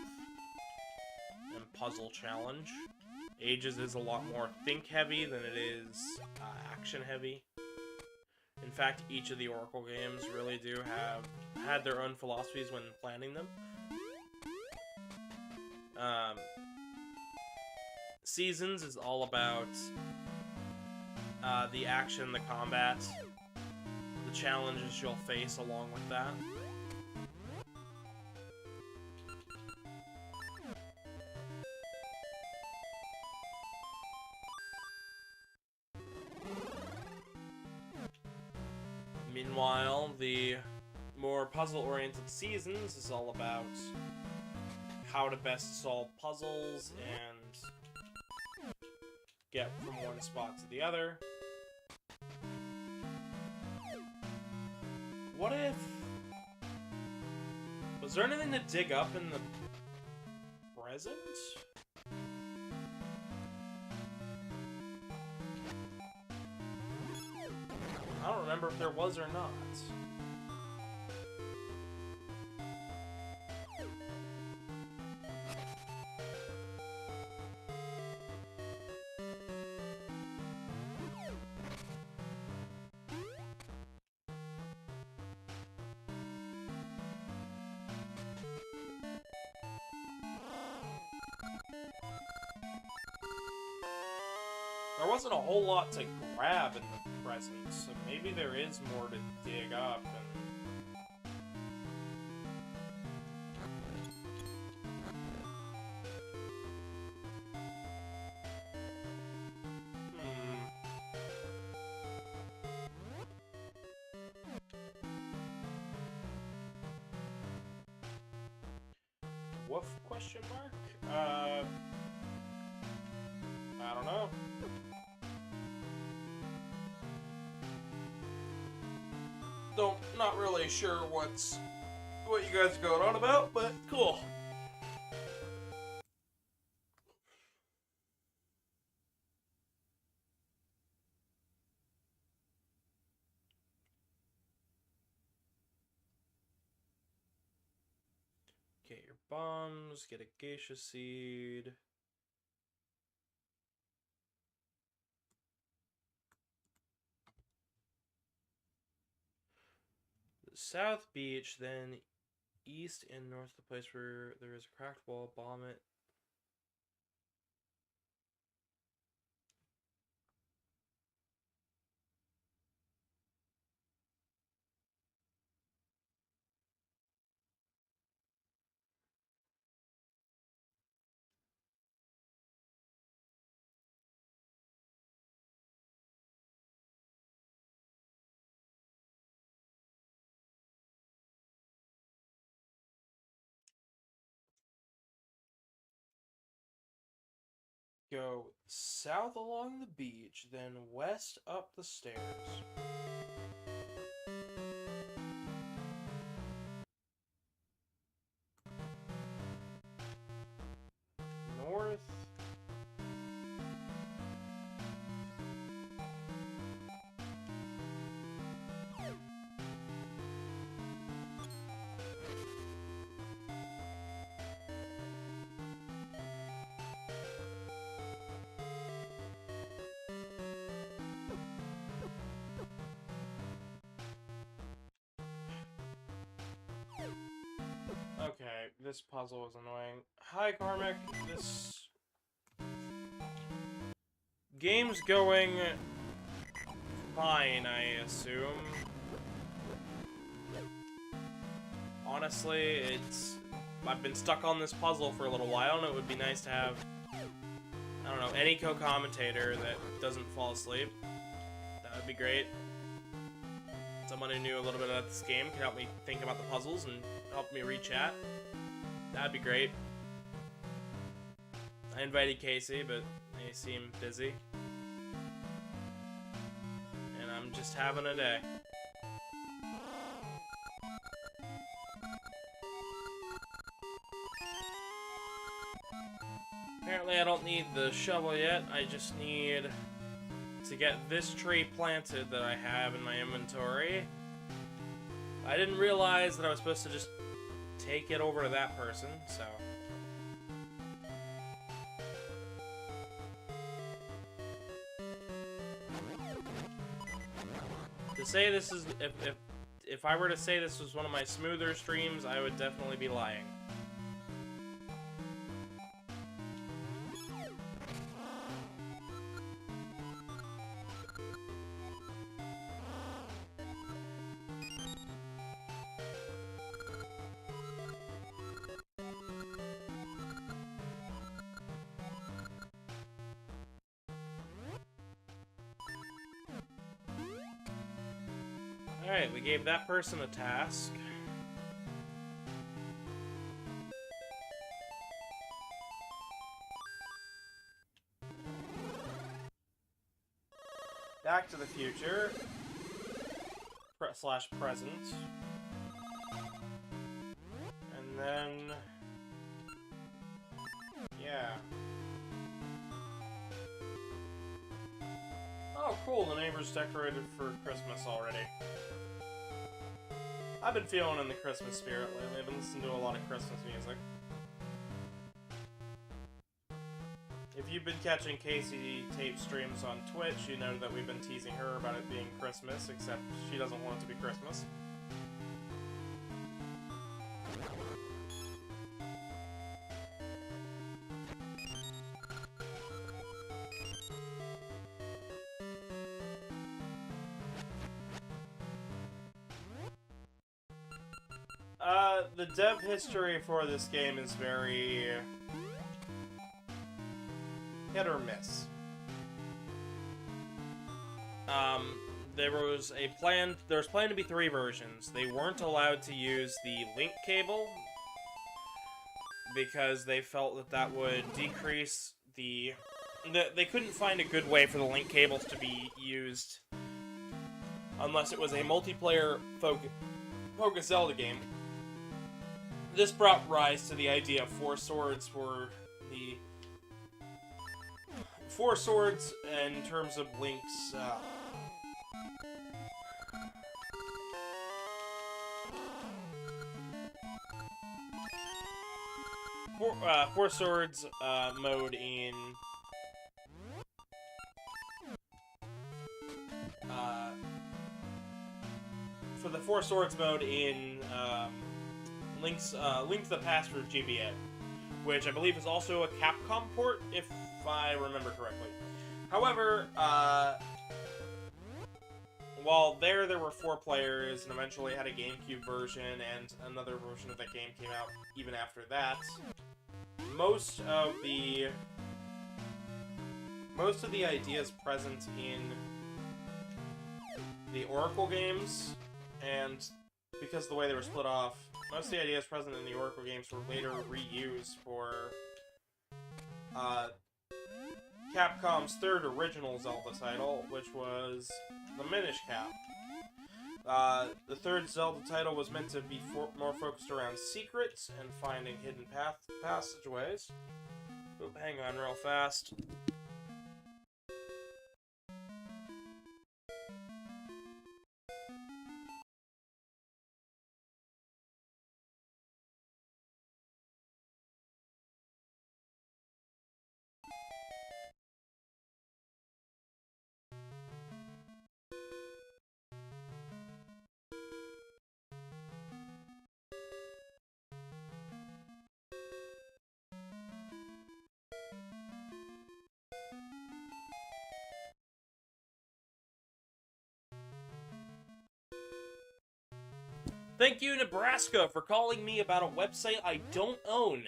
and puzzle challenge. Ages is a lot more think-heavy than it is action-heavy. In fact, each of the Oracle games really do have had their own philosophies when planning them. Seasons is all about the action, the combat, the challenges you'll face along with that. Meanwhile, the more puzzle-oriented Seasons is all about how to best solve puzzles and get from one spot to the other. What if... Was there anything to dig up in the present? I don't remember if there was or not. There wasn't a whole lot to grab in the present, so maybe there is more to dig up and... Woof, question mark? I don't know. Not really sure what you guys are going on about, but cool. Get your bombs, get a geisha seed. The South Beach, then east and north of the place where there is a cracked wall, bomb it. Go south along the beach, then west up the stairs. North. Okay, this puzzle is annoying. Hi, Karmic. This game's going fine, I assume. Honestly, I've been stuck on this puzzle for a little while, and it would be nice to have, I don't know, any co-commentator that doesn't fall asleep. That would be great. Someone who knew a little bit about this game can help me think about the puzzles and help me re-chat. That'd be great. I invited Casey, but they seem busy. And I'm just having a day. Apparently I don't need the shovel yet, I just need to get this tree planted that I have in my inventory. I didn't realize that I was supposed to just take it over to that person, so... To say this is... If I were to say this was one of my smoother streams, I would definitely be lying. Alright, we gave that person a task. Back to the Future. Slash present. And then... yeah. Oh, cool, the neighbor's decorated for Christmas already. I've been feeling in the Christmas spirit lately. I've been listening to a lot of Christmas music. If you've been catching Casey tape streams on Twitch, you know that we've been teasing her about it being Christmas, except she doesn't want it to be Christmas. The dev history for this game is very hit or miss. There was planned to be 3 versions. They weren't allowed to use the link cable because they felt that would decrease they couldn't find a good way for the link cables to be used unless it was a multiplayer focused Zelda game. This brought rise to the idea of 4 swords for the 4 swords in terms of Link's 4 swords mode in for the 4 swords mode in Link to the Past for GBA, which I believe is also a Capcom port, if I remember correctly. However, while there were 4 players, and eventually had a GameCube version, and another version of that game came out even after that, most of the ideas present in the Oracle games, and because of the way they were split off, most of the ideas present in the Oracle games were later reused for Capcom's 3rd original Zelda title, which was the Minish Cap. The 3rd Zelda title was meant to be more focused around secrets and finding hidden passageways. Oop, hang on real fast. Thank you, Nebraska, for calling me about a website I don't own.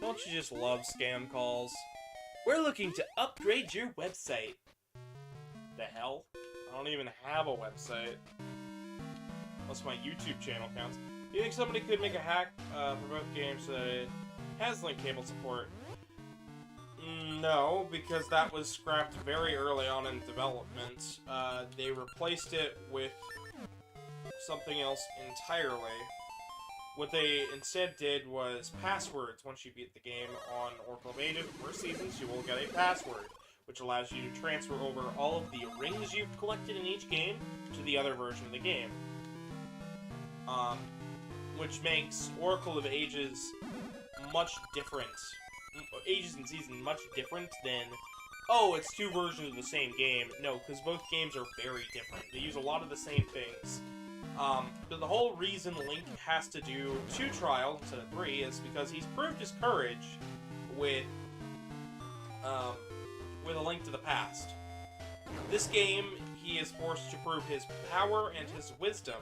Don't you just love scam calls? We're looking to upgrade your website. The hell? I don't even have a website. Unless my YouTube channel counts. Do you think somebody could make a hack for both games that has link cable support? No, because that was scrapped very early on in development. They replaced it with something else entirely. What they instead did was passwords. Once you beat the game on Oracle of Ages for seasons, you will get a password, which allows you to transfer over all of the rings you've collected in each game to the other version of the game. Which makes Oracle of Ages much different. Ages and Seasons much different than, oh, it's 2 versions of the same game. No, because both games are very different. They use a lot of the same things. But the whole reason Link has to do 2 trials instead of 3 is because he's proved his courage with A Link to the Past. This game, he is forced to prove his power and his wisdom.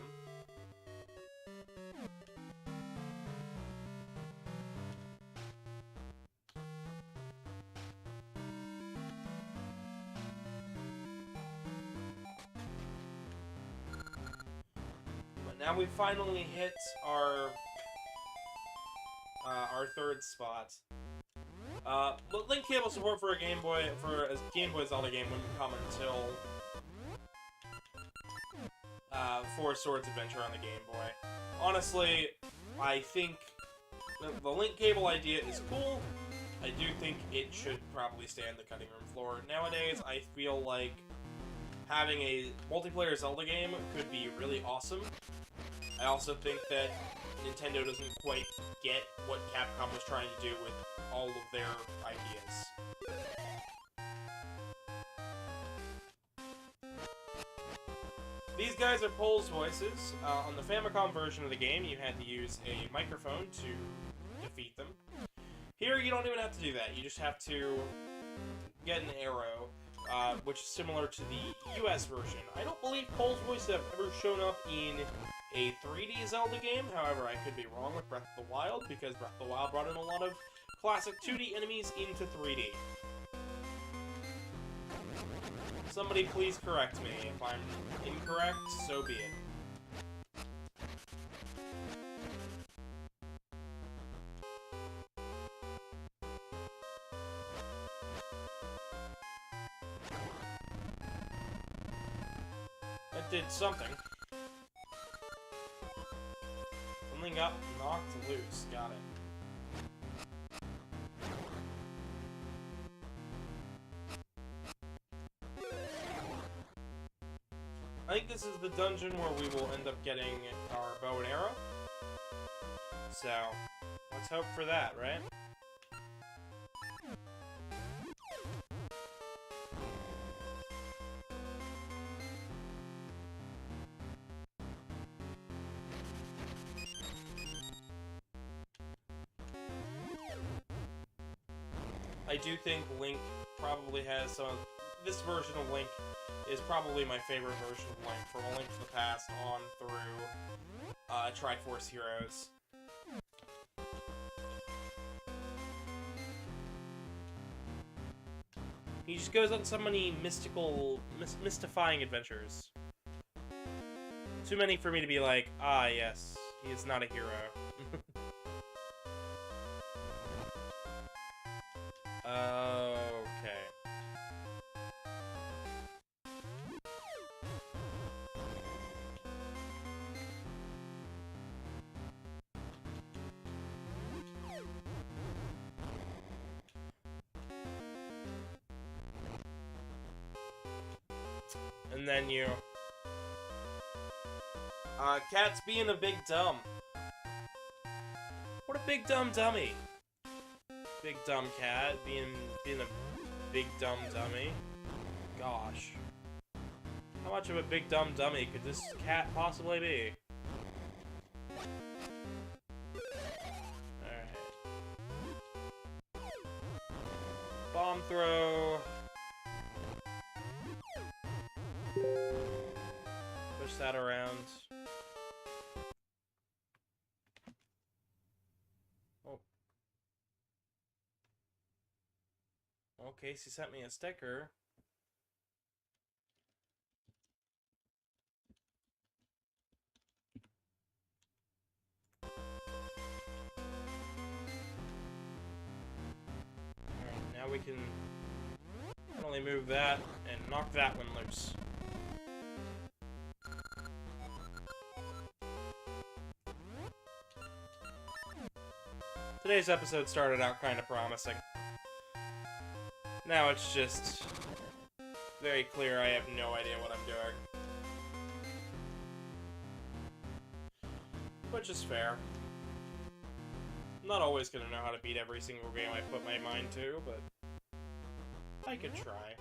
Now we finally hit our 3rd spot. But link cable support for a Game Boy Zelda game wouldn't come until 4 Swords Adventure on the Game Boy. Honestly, I think the link cable idea is cool. I do think it should probably stay on the cutting room floor. Nowadays, I feel like having a multiplayer Zelda game could be really awesome. I also think that Nintendo doesn't quite get what Capcom was trying to do with all of their ideas. These guys are Pole's voices. On the Famicom version of the game, you had to use a microphone to defeat them. Here, you don't even have to do that. You just have to get an arrow. which is similar to the US version. I don't believe Cole's voice have ever shown up in a 3D Zelda game. However, I could be wrong with Breath of the Wild, because Breath of the Wild brought in a lot of classic 2D enemies into 3D. Somebody please correct me. If I'm incorrect, so be it. That did something. Something got knocked loose. Got it. I think this is the dungeon where we will end up getting our bow and arrow. So, let's hope for that, right? I do think Link probably has some of... This version of Link is probably my favorite version of Link, from A Link to the Past on through Triforce Heroes. He just goes on so many mystifying adventures. Too many for me to be like, ah yes, he is not a hero. Okay. And then you... Cat's being a big dumb. What a big dumb dummy. Big dumb cat being a big dumb dummy. Gosh. How much of a big dumb dummy could this cat possibly be? Alright. Bomb throw. Push that around. Okay, she sent me a sticker. Alright, now we can finally move that and knock that one loose. Today's episode started out kind of promising. Now it's just very clear I have no idea what I'm doing. Which is fair. I'm not always gonna know how to beat every single game I put my mind to, but I could try.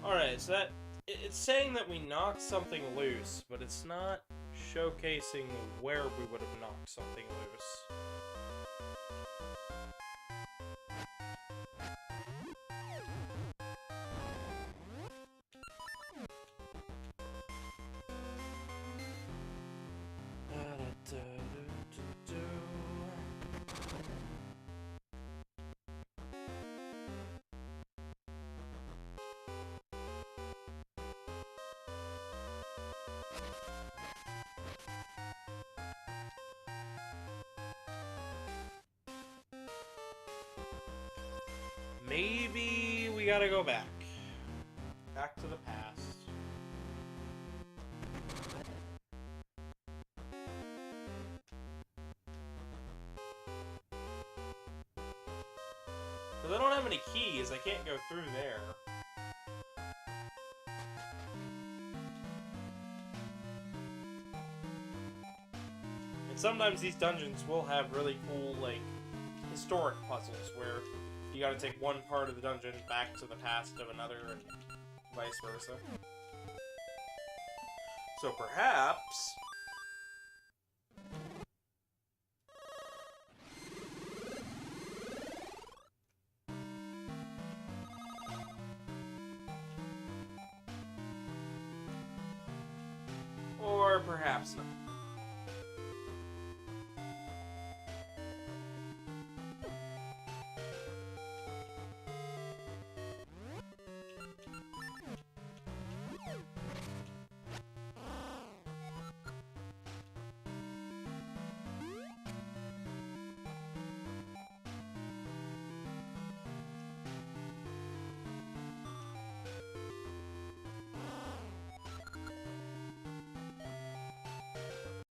Alright, so it's saying that we knocked something loose, but it's not showcasing where we would have knocked something loose. Maybe we gotta go back. Back to the past. key is I can't go through there. And sometimes these dungeons will have really cool, like, historic puzzles where you gotta take one part of the dungeon back to the past of another and vice versa. So perhaps... or perhaps not.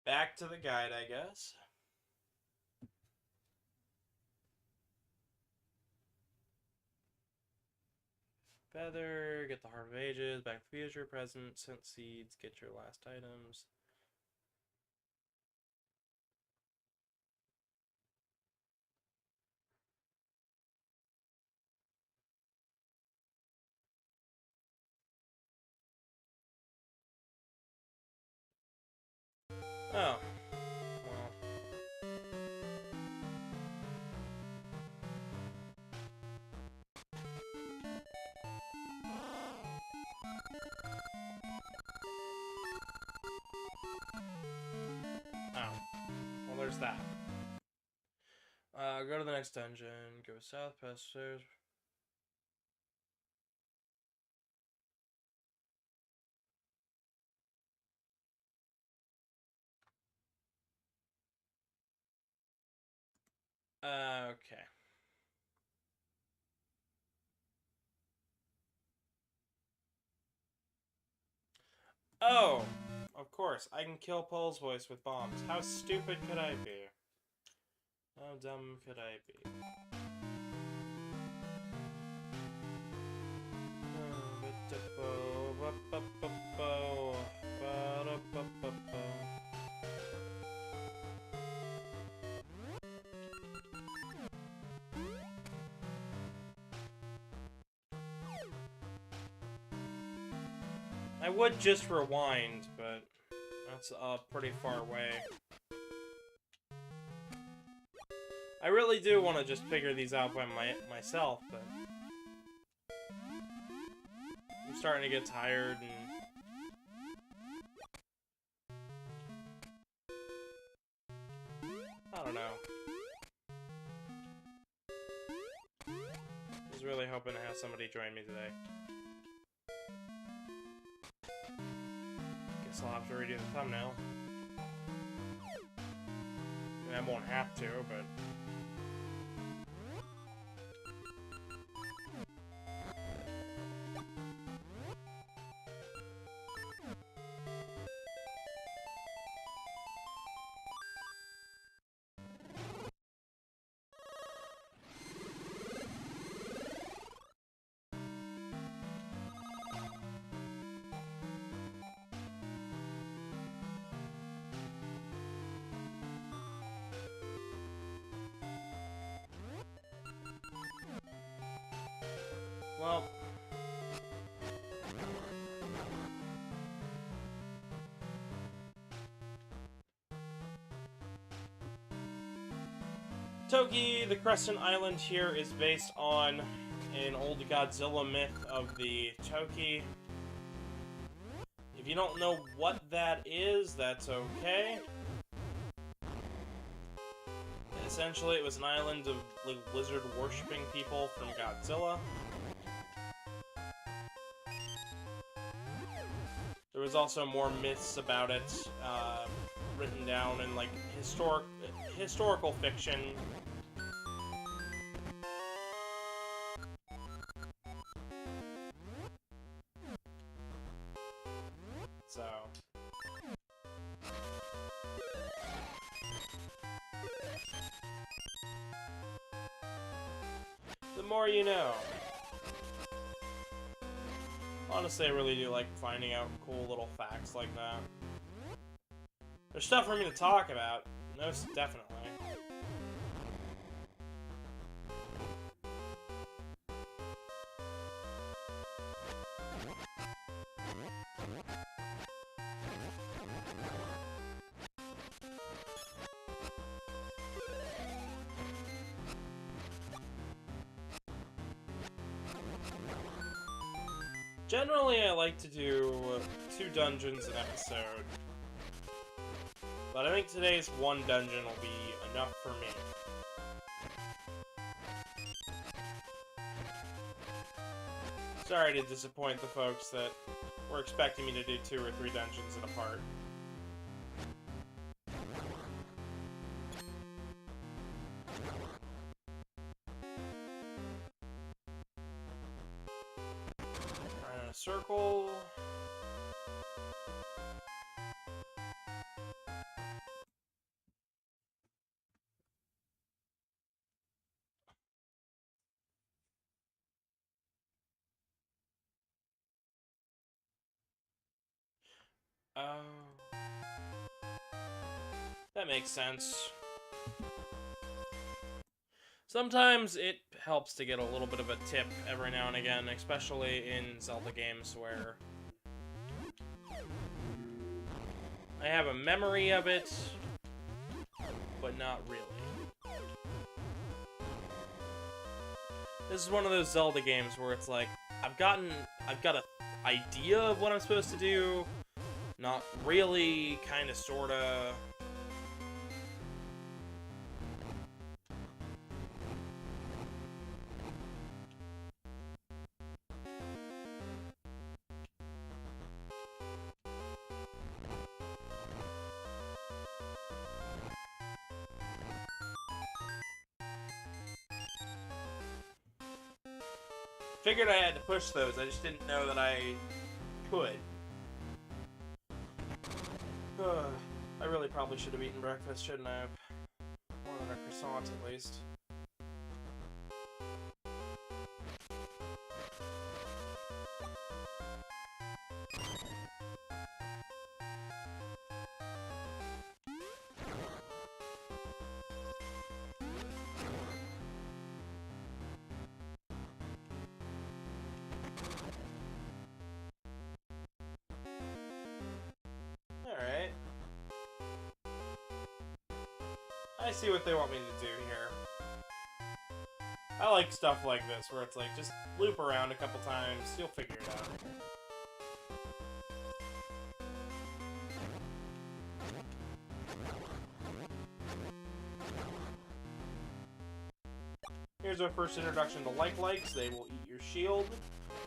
Back to the guide, I guess. Feather, get the Heart of Ages, back to the future, present, scent seeds, get your last items. Oh. Well. Oh. Well, there's that. Go to the next dungeon. Go south, past stairs. Okay. Oh! Of course, I can kill Pole's voice with bombs. How stupid could I be? How dumb could I be? I would just rewind, but that's pretty far away. I really do want to just figure these out by myself, but I'm starting to get tired and I don't know. I was really hoping to have somebody join me today. Guess I'll have to redo the thumbnail. I mean, I won't have to, but... Well... Toki, the Crescent Island here, is based on an old Godzilla myth of the Toki. If you don't know what that is, that's okay. Essentially, it was an island of lizard-worshipping people from Godzilla. There was also more myths about it, written down in, like, historical fiction. So... the more you know. Honestly, I really do like finding out cool little facts like that. There's stuff for me to talk about. Most definitely. Generally, I like to do 2 dungeons an episode. But I think today's 1 dungeon will be enough for me. Sorry to disappoint the folks that were expecting me to do 2 or 3 dungeons in a part. Right in a circle. Oh. That makes sense. Sometimes it helps to get a little bit of a tip every now and again, especially in Zelda games where I have a memory of it, but not really. This is one of those Zelda games where it's like, I've got an idea of what I'm supposed to do, not really, kinda, sorta. Figured I had to push those, I just didn't know that I could. I really probably should have eaten breakfast, shouldn't I have? More than a croissant, at least. Alright. I see what they want me to do here. I like stuff like this, where it's like, just loop around a couple times, you'll figure it out. Here's our first introduction to like-likes. They will eat your shield.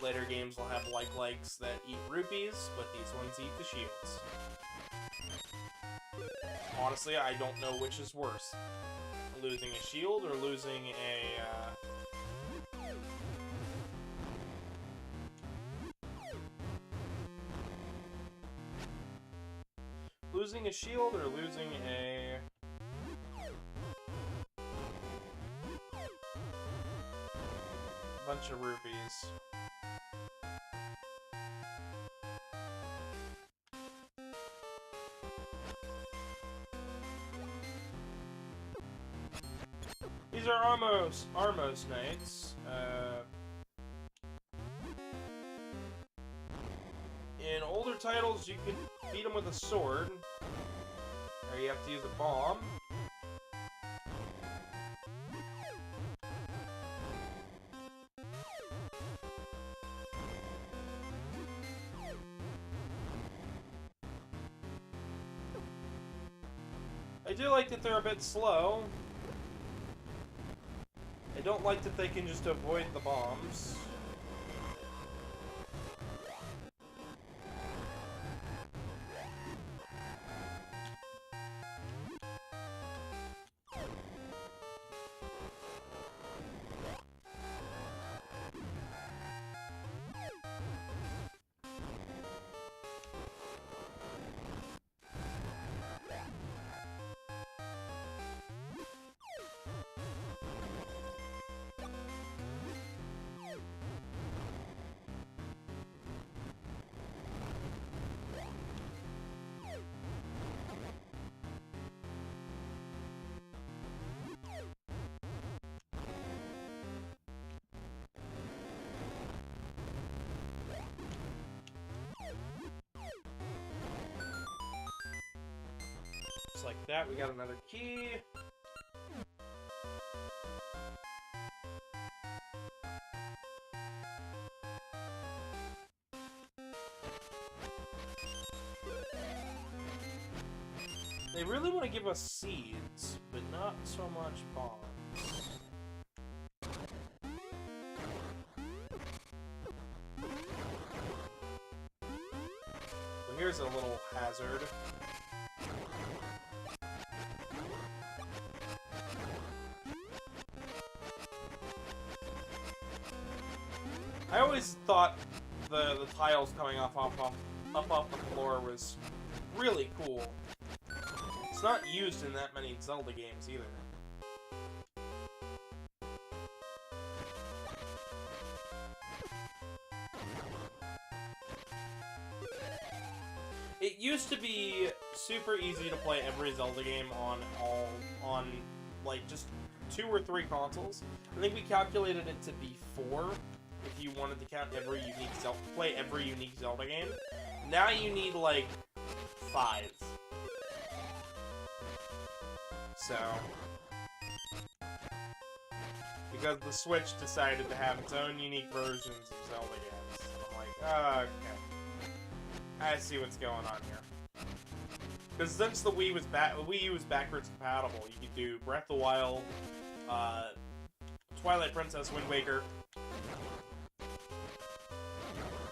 Later games will have like-likes that eat rupees, but these ones eat the shields. Honestly, I don't know which is worse. Losing a shield or losing a, losing a shield or losing a... bunch of rupees. These are Armos Knights. In older titles, you could beat them with a sword, or you have to use a bomb. I do like that they're a bit slow. I don't like that they can just avoid the bombs. like that. We got another key. They really want to give us seeds, but not so much bombs. Well, here's a little hazard. I always thought the tiles coming up off the floor was really cool. It's not used in that many Zelda games either. It used to be super easy to play every Zelda game on like just 2 or 3 consoles. I think we calculated it to be 4 if you wanted to count play every unique Zelda game. Now you need like 5. So, because the Switch decided to have its own unique versions of Zelda games, and I'm like, oh, okay, I see what's going on here. Because since the Wii U was backwards compatible, you could do Breath of the Wild, Twilight Princess, Wind Waker,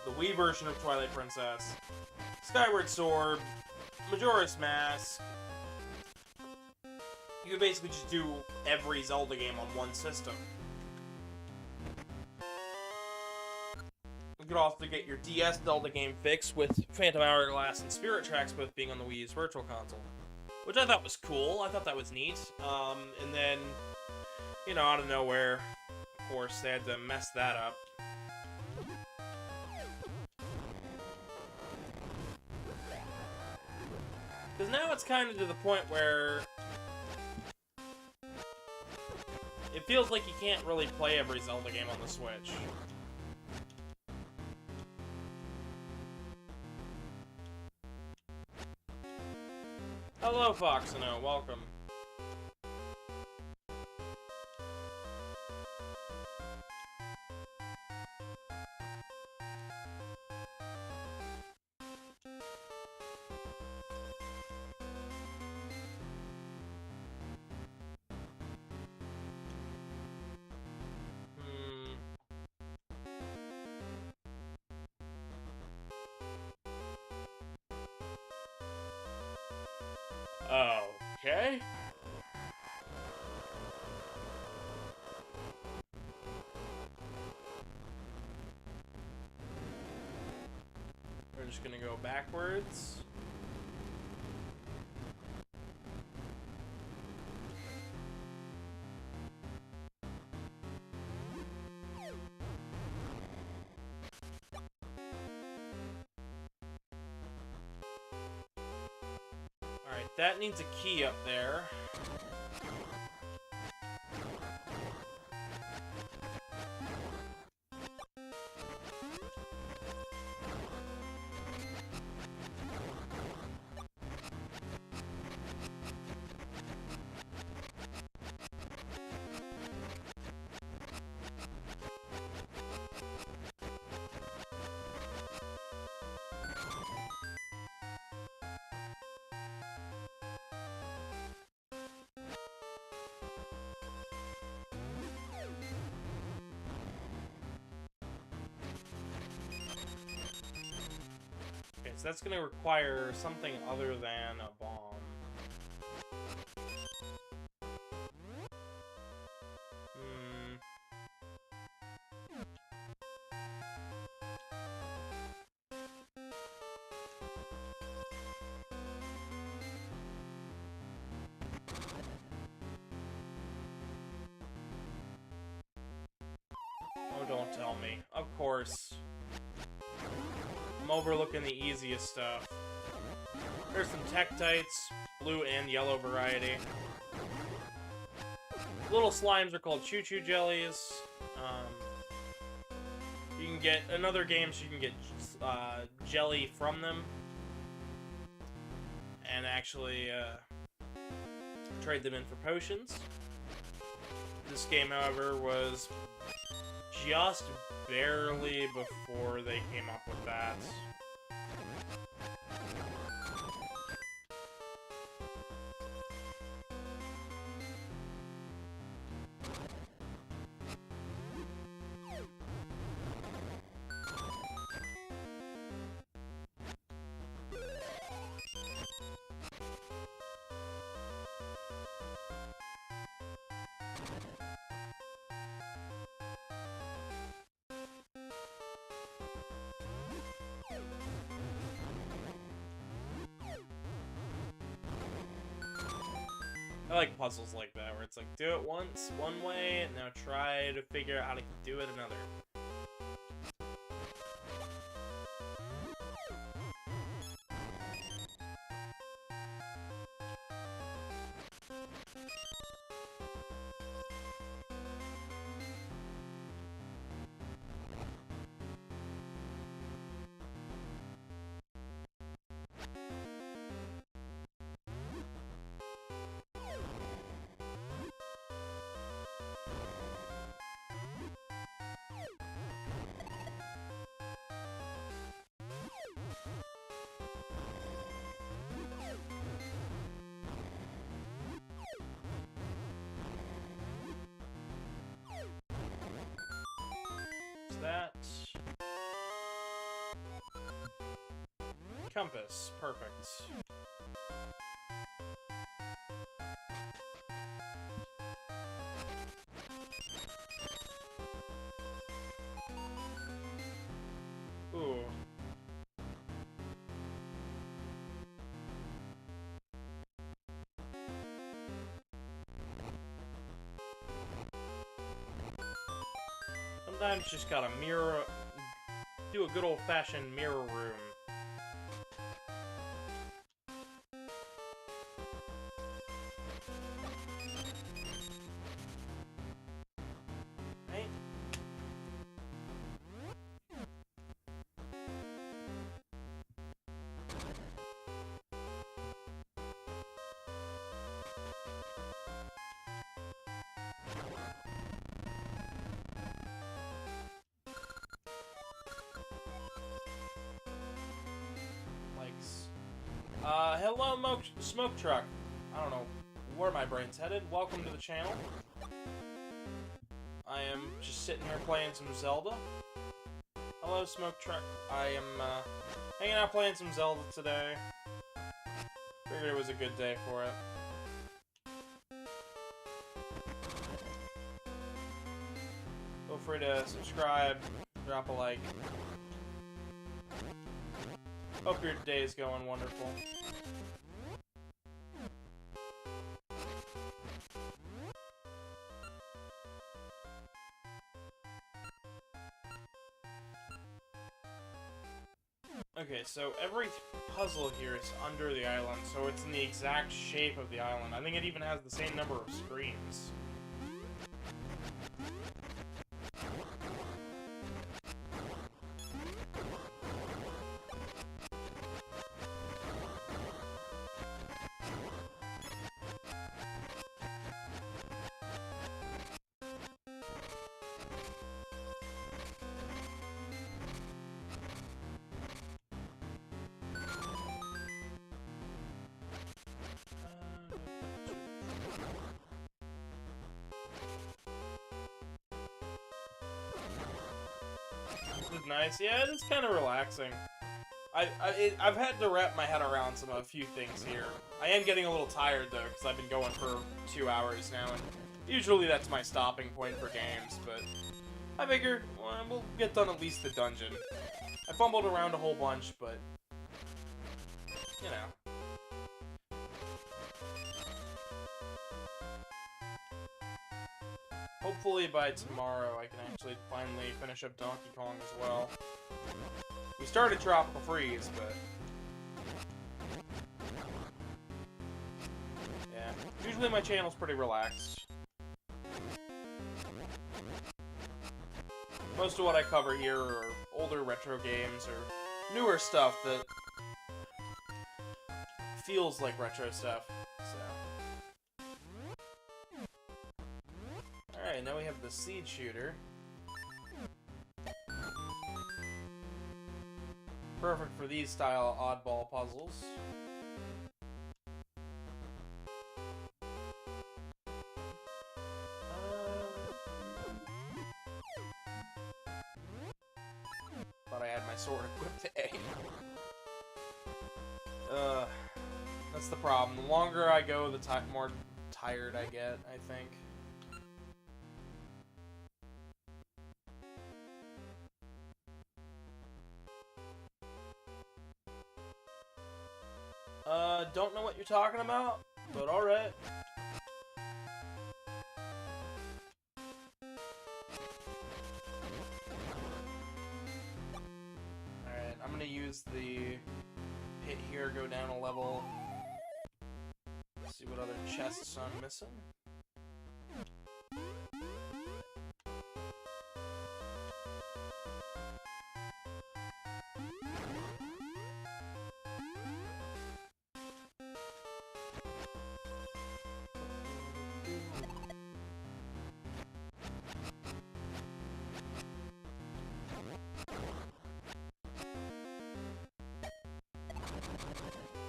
the Wii version of Twilight Princess, Skyward Sword, Majora's Mask. You could basically just do every Zelda game on one system. You could also get your DS Zelda game fixed with Phantom Hourglass and Spirit Tracks both being on the Wii U's Virtual Console. Which I thought was cool. I thought that was neat. And then, you know, out of nowhere, of course, they had to mess that up. Because now it's kind of to the point where it feels like you can't really play every Zelda game on the Switch. Hello, Foxino. Welcome. Okay. We're just gonna go backwards. Alright, that needs a key up there. So that's going to require something other than a bomb. Oh, don't tell me. Of course. I'm overlooking the easiest stuff. There's some Tektites, blue and yellow variety. Little slimes are called choo-choo jellies. You can get, in other games, you can get jelly from them. And actually, trade them in for potions. This game, however, was just barely before they came up with that. I like puzzles like that, where it's like, do it once, one way, and now try to figure out how to do it another. That compass, perfect. Ooh. Sometimes just gotta do a good old-fashioned mirror room. Right? Hello, Smoke Truck. I don't know where my brain's headed. Welcome to the channel. I am just sitting here playing some Zelda. Hello, Smoke Truck. I am hanging out playing some Zelda today. Figured it was a good day for it. Feel free to subscribe, drop a like. Hope your day is going wonderful. Okay, so every puzzle here is under the island, so it's in the exact shape of the island. I think it even has the same number of screens. Nice. Yeah, it's kind of relaxing. I've had to wrap my head around a few things here. I am getting a little tired though, because I've been going for 2 hours now, and usually that's my stopping point for games. But I figure we'll get done at least the dungeon. I fumbled around a whole bunch, but you know. Hopefully by tomorrow I can actually finally finish up Donkey Kong as well. We started Tropical Freeze, but yeah. Usually my channel's pretty relaxed. Most of what I cover here are older retro games or newer stuff that feels like retro stuff. So Alright, now we have the seed shooter. Perfect for these style oddball puzzles. Thought I had my sword equipped to A. That's the problem. The longer I go, the more tired I get, I think. Don't know what you're talking about, but alright. Alright, I'm gonna use the hit here, go down a level. See what other chests I'm missing.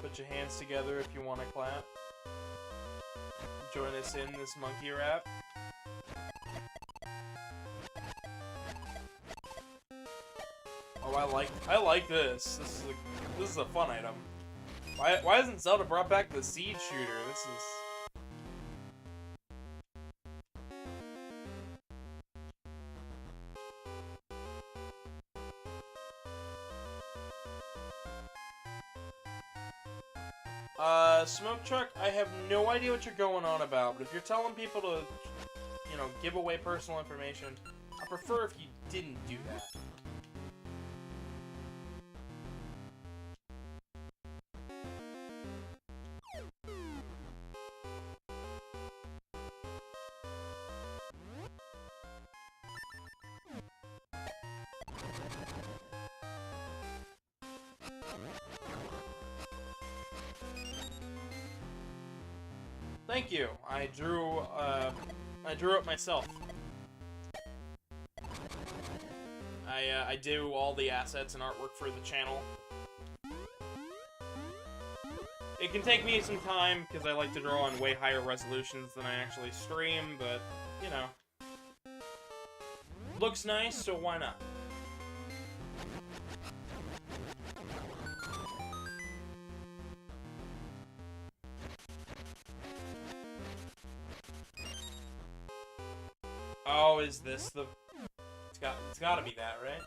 Put your hands together if you want to clap. Join us in this monkey rap. Oh, I like this. This is a fun item. Why hasn't Zelda brought back the seed shooter? This is... Smoke Truck, I have no idea what you're going on about, but if you're telling people to, you know, give away personal information, I prefer if you didn't do that. Thank you. I drew it myself. I do all the assets and artwork for the channel. It can take me some time because I like to draw on way higher resolutions than I actually stream, but you know, looks nice, so why not? Oh, is this the... It's gotta be that, right?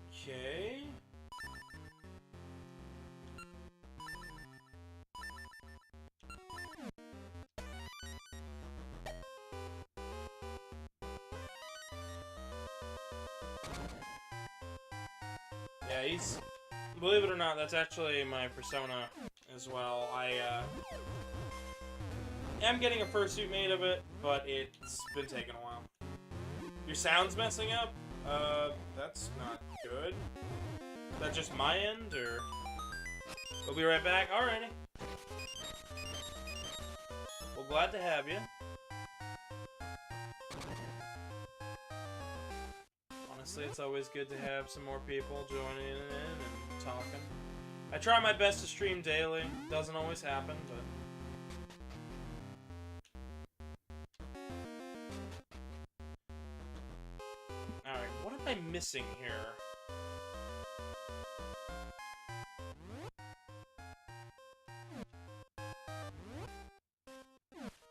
Okay. Yeah, he's... Believe it or not, that's actually my persona as well. I am getting a fursuit made of it, but it's been taking a while. Your sound's messing up? That's not good. Is that just my end, or... We'll be right back? Alrighty. Well, glad to have you. Honestly, it's always good to have some more people joining in and talking. I try my best to stream daily. Doesn't always happen, but... Alright, what am I missing here?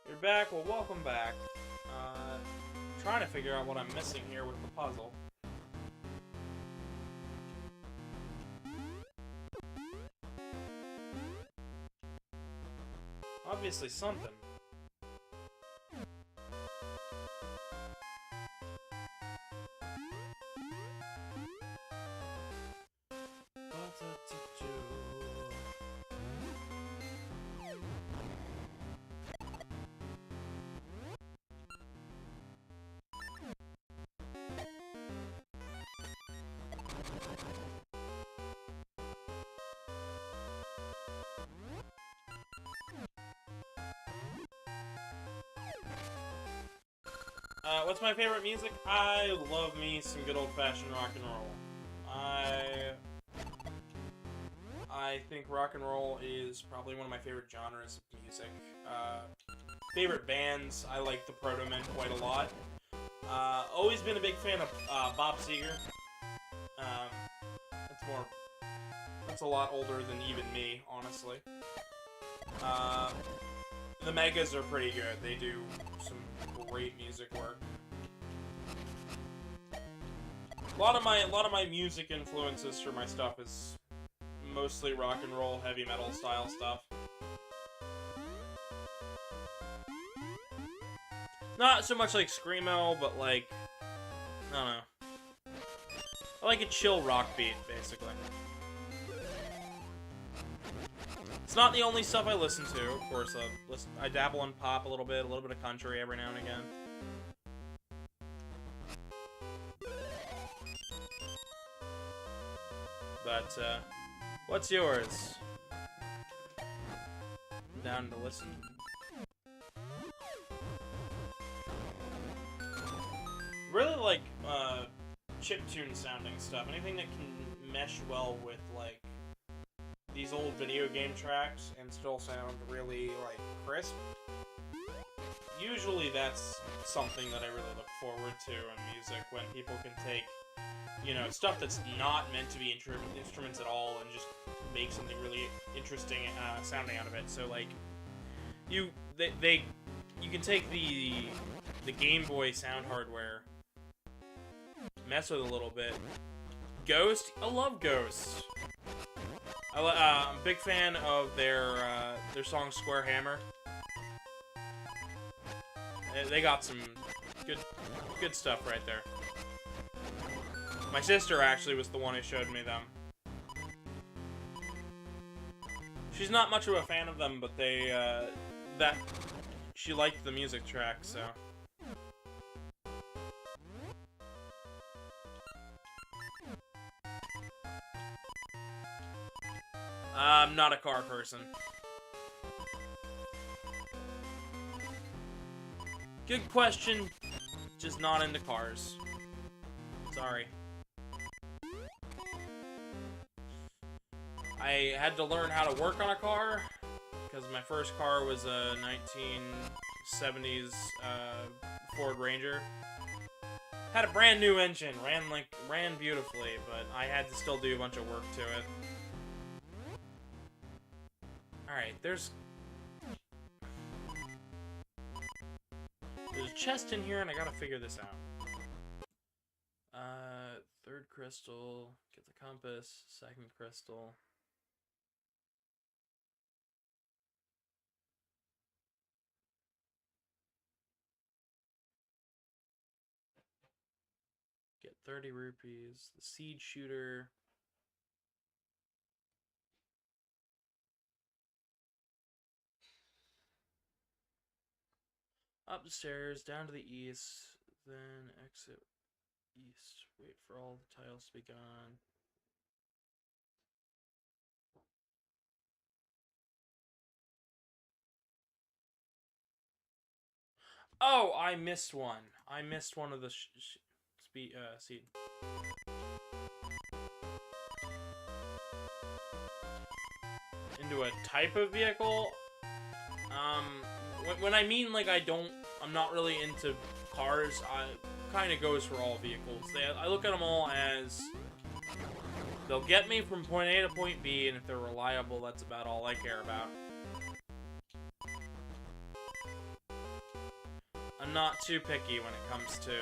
You're back? Well, welcome back. Trying to figure out what I'm missing here with the puzzle. Obviously something. What's my favorite music? I love me some good old-fashioned rock and roll. I think rock and roll is probably one of my favorite genres of music. Favorite bands, I like the Proto Men quite a lot. Always been a big fan of Bob Seger. That's a lot older than even me, honestly. The Megas are pretty good. They do some great music work. A lot of my music influences for my stuff is mostly rock and roll, heavy metal style stuff. Not so much like screamo, but like, I don't know. I like a chill rock beat, basically. It's not the only stuff I listen to, of course. I dabble in pop a little bit of country every now and again. But, what's yours? I'm down to listen. Really like, chiptune sounding stuff. Anything that can mesh well with, like, these old video game tracks and still sound really, like, crisp. Usually that's something that I really look forward to in music, when people can take, you know, stuff that's not meant to be instruments at all and just make something really interesting sounding out of it. So, like, you can take the Gameboy sound hardware, mess with it a little bit. Ghost, I love Ghost. I'm a big fan of their song Square Hammer. They got some good stuff right there. My sister actually was the one who showed me them. She's not much of a fan of them, but she liked the music track, so. I'm not a car person. Good question, just not into cars. Sorry. I had to learn how to work on a car, because my first car was a 1970s Ford Ranger. Had a brand new engine, ran beautifully, but I had to still do a bunch of work to it. Alright, there's a chest in here, and I gotta figure this out. Third crystal, get the compass, second crystal. Get 30 rupees, the seed shooter. Up the stairs, down to the east, then exit east. Wait for all the tiles to be gone. Oh, I missed one. I missed one of the seed. Into a type of vehicle? When I mean, like, I'm not really into cars, kind of goes for all vehicles. I look at them all as, they'll get me from point A to point B, and if they're reliable, that's about all I care about. I'm not too picky when it comes to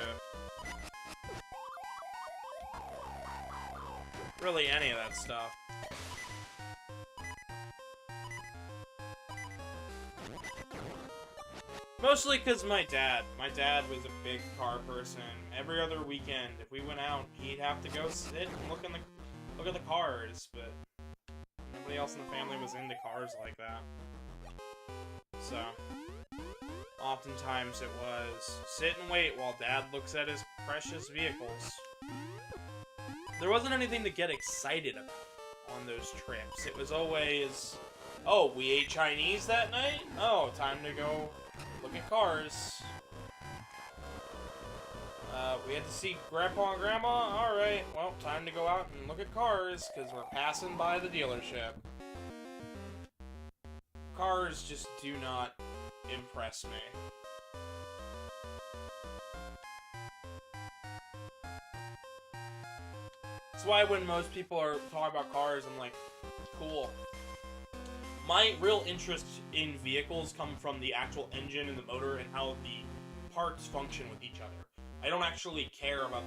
really any of that stuff. Mostly because my dad was a big car person. Every other weekend, if we went out, he'd have to go sit and look at the cars, but nobody else in the family was into cars like that. So, oftentimes it was sit and wait while Dad looks at his precious vehicles. There wasn't anything to get excited about on those trips. It was always, oh, we ate Chinese that night? Oh, time to go look at cars. We had to see Grandpa and Grandma? Alright, well, time to go out and look at cars, because we're passing by the dealership. Cars just do not impress me. That's why when most people are talking about cars, I'm like, cool. My real interest in vehicles come from the actual engine and the motor and how the parts function with each other. I don't actually care about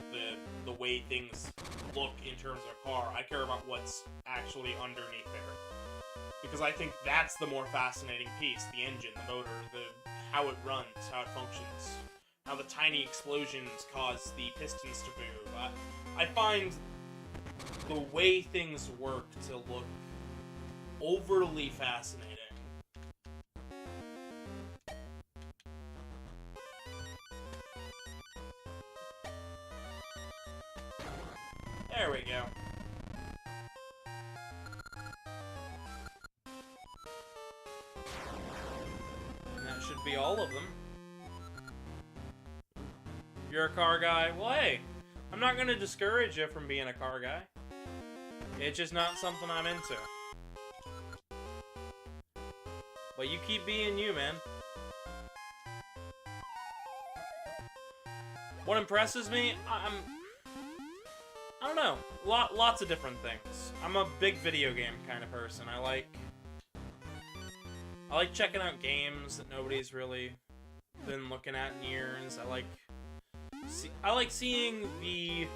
the way things look in terms of a car. I care about what's actually underneath there. Because I think that's the more fascinating piece. The engine, the motor, how it runs, how it functions, how the tiny explosions cause the pistons to move. I find the way things work to look overly fascinating. There we go. And that should be all of them. You're a car guy? Well, hey, I'm not going to discourage you from being a car guy. It's just not something I'm into. But you keep being you, man. What impresses me? I don't know. Lots of different things. I'm a big video game kind of person. I like checking out games that nobody's really been looking at in years. I like seeing the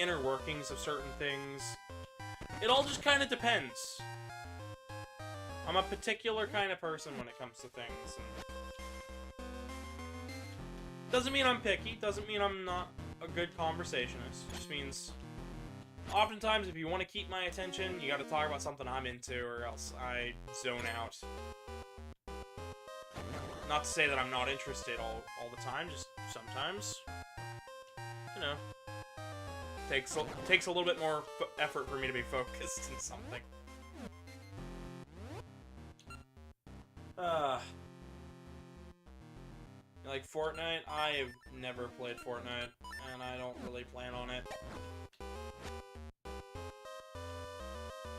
inner workings of certain things. It all just kind of depends. I'm a particular kind of person when it comes to things. And doesn't mean I'm picky. Doesn't mean I'm not a good conversationist. Just means oftentimes if you want to keep my attention, you got to talk about something I'm into, or else I zone out. Not to say that I'm not interested all the time. Just sometimes, you know, takes a little bit more effort for me to be focused in something. Like Fortnite? I have never played Fortnite, and I don't really plan on it.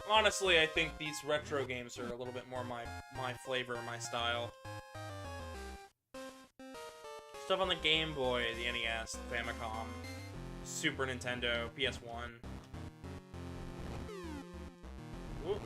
Honestly, I think these retro games are a little bit more my flavor, my style. Stuff on the Gameboy, the NES, the Famicom, Super Nintendo, PS1. Ooh.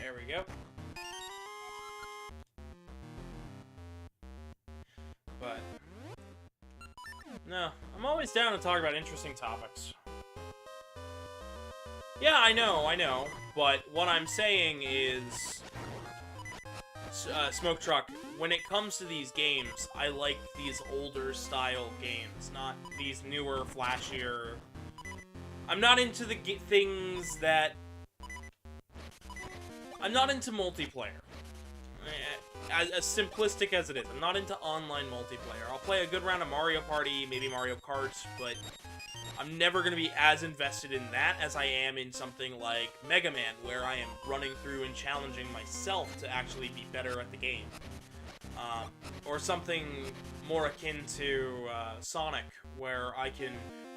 There we go. But no, I'm always down to talk about interesting topics. Yeah, I know, but what I'm saying is, Smoke Truck, when it comes to these games, I like these older style games, not these newer, flashier. I'm not into the things that... I'm not into multiplayer. As simplistic as it is, I'm not into online multiplayer. I'll play a good round of Mario Party, maybe Mario Kart, but I'm never going to be as invested in that as I am in something like Mega Man, where I am running through and challenging myself to actually be better at the game. Or something more akin to Sonic, where I can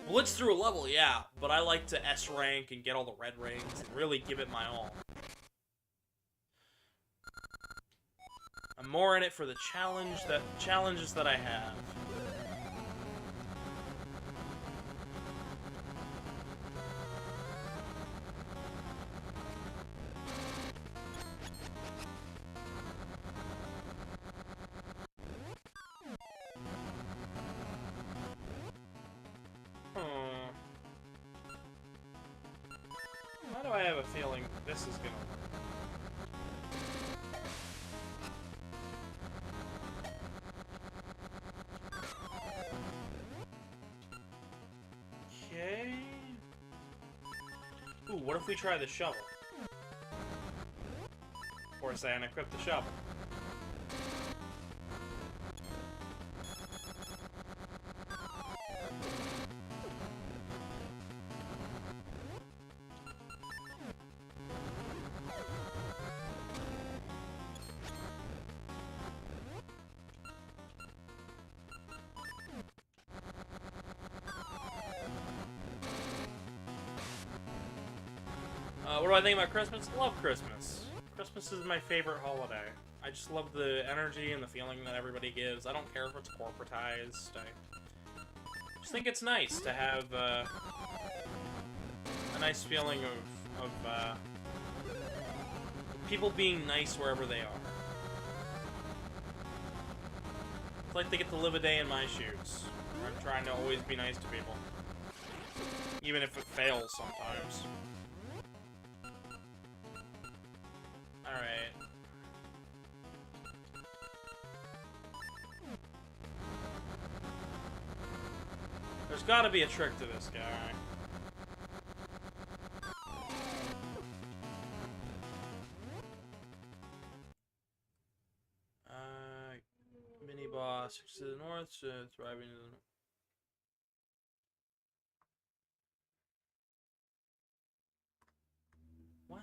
blitz through a level, yeah, but I like to S-rank and get all the red rings and really give it my all. I'm more in it for the challenges that I have. Why do I have a feeling this is gonna... Okay... Ooh, what if we try the shovel? before saying equip the shovel. What do I think about Christmas? I love Christmas. Christmas is my favorite holiday. I just love the energy and the feeling that everybody gives. I don't care if it's corporatized. I just think it's nice to have a nice feeling of people being nice wherever they are. It's like they get to live a day in my shoes. I'm trying to always be nice to people. Even if it fails sometimes. Alright. There's gotta be a trick to this guy. Mini boss to the north, thriving to the What?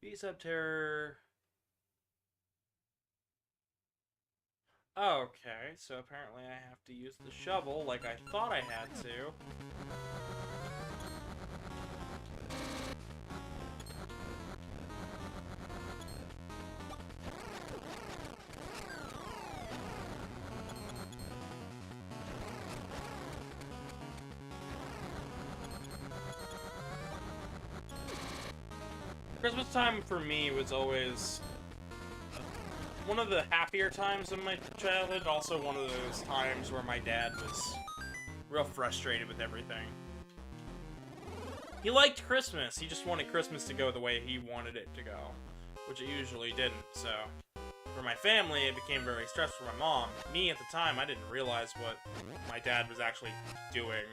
Beast up terror. Okay, so apparently I have to use the shovel like I thought I had to. Christmas time for me was always one of the happier times of my childhood, also one of those times where my dad was real frustrated with everything. He liked Christmas, he just wanted Christmas to go the way he wanted it to go, which it usually didn't, so for my family it became very stressful for my mom. Me at the time, I didn't realize what my dad was actually doing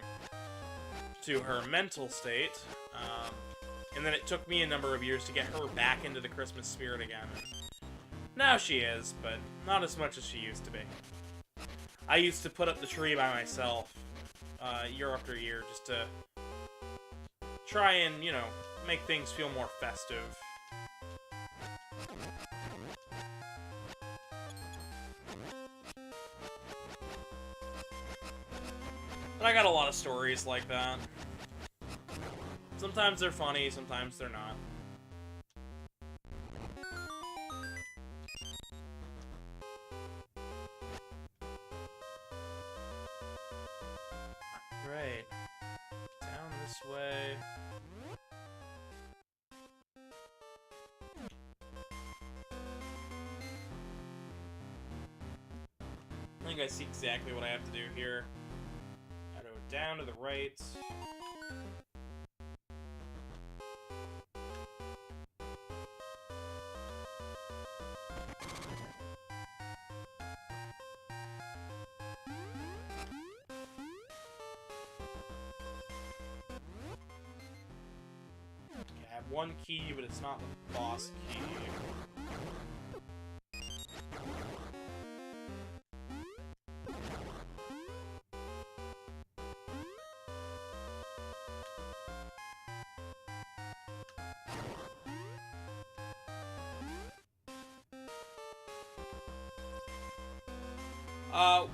to her mental state. And then it took me a number of years to get her back into the Christmas spirit again. Now she is, but not as much as she used to be. I used to put up the tree by myself, year after year, just to try and, you know, make things feel more festive. But I got a lot of stories like that. Sometimes they're funny, sometimes they're not. Right. Down this way. I think I see exactly what I have to do here. Gotta go down to the right. I have one key, but it's not the boss key.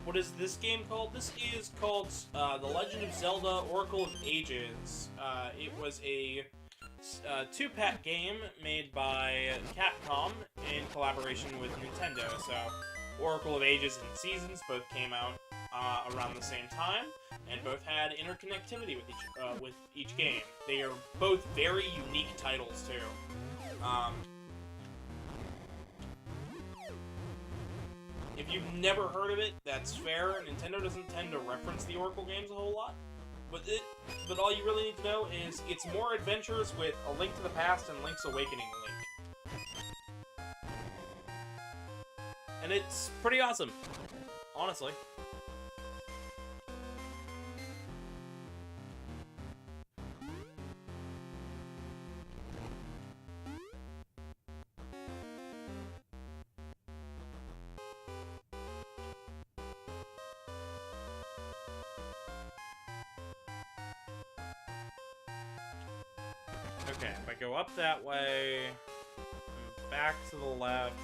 What is this game called? This is called The Legend of Zelda Oracle of Ages. It was a two-pack game made by Capcom in collaboration with Nintendo. So, Oracle of Ages and Seasons both came out around the same time, and both had interconnectivity with each game. They are both very unique titles too. If you've never heard of it, that's fair. Nintendo doesn't tend to reference the Oracle games a whole lot. But all you really need to know is it's more adventures with A Link to the Past and Link's Awakening Link. And it's pretty awesome, honestly. Okay, if I go up that way, and back to the left.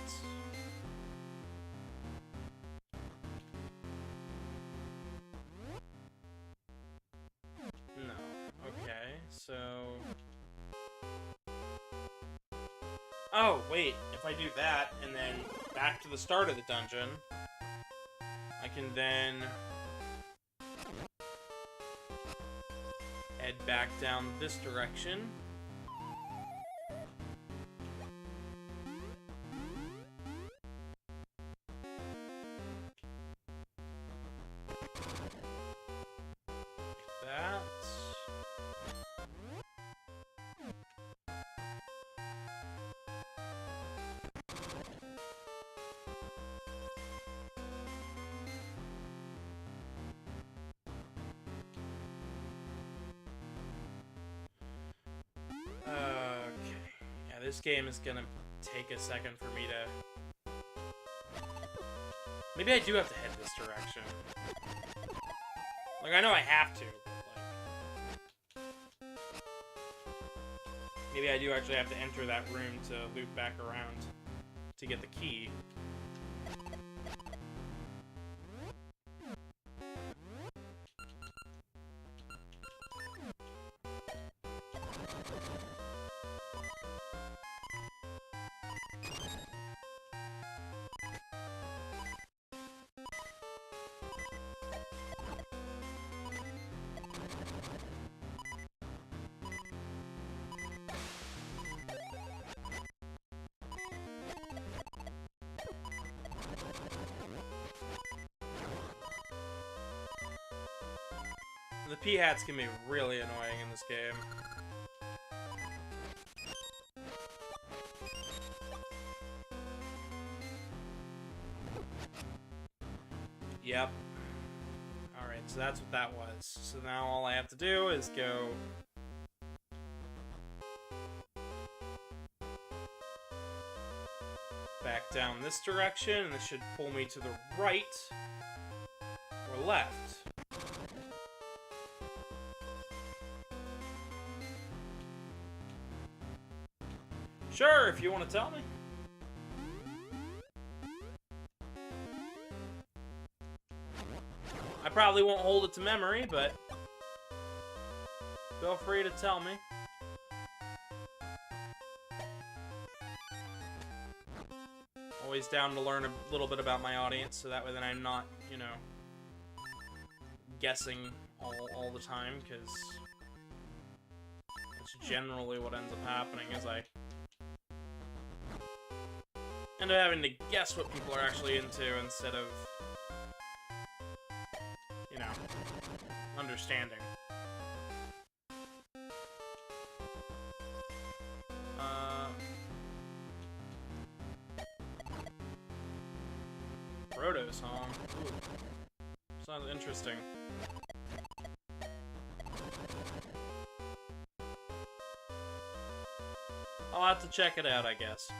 No. Okay, so... Oh, wait, if I do that, and then back to the start of the dungeon, I can then head back down this direction. That. Okay. Yeah, this game is gonna take a second for me to... Maybe I do have to head this direction. Like, I know I have to, but, like... Maybe I do actually have to enter that room to loop back around to get the key. The P-hats can be really annoying in this game. Yep. Alright, so that's what that was. So now all I have to do is go... back down this direction, and this should pull me to the right or left. Sure, if you want to tell me. I probably won't hold it to memory, but feel free to tell me. Always down to learn a little bit about my audience, so that way then I'm not, you know, guessing all the time, because that's generally what ends up happening, is I end up having to guess what people are actually into instead of, you know, understanding. Proto song. Ooh. Sounds interesting. I'll have to check it out, I guess.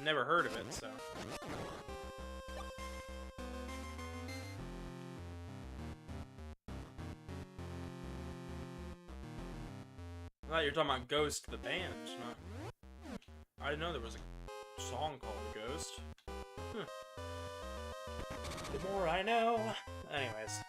Never heard of it, so. I thought you were talking about Ghost, the band, not... I didn't know there was a song called Ghost. The more I know. Anyways,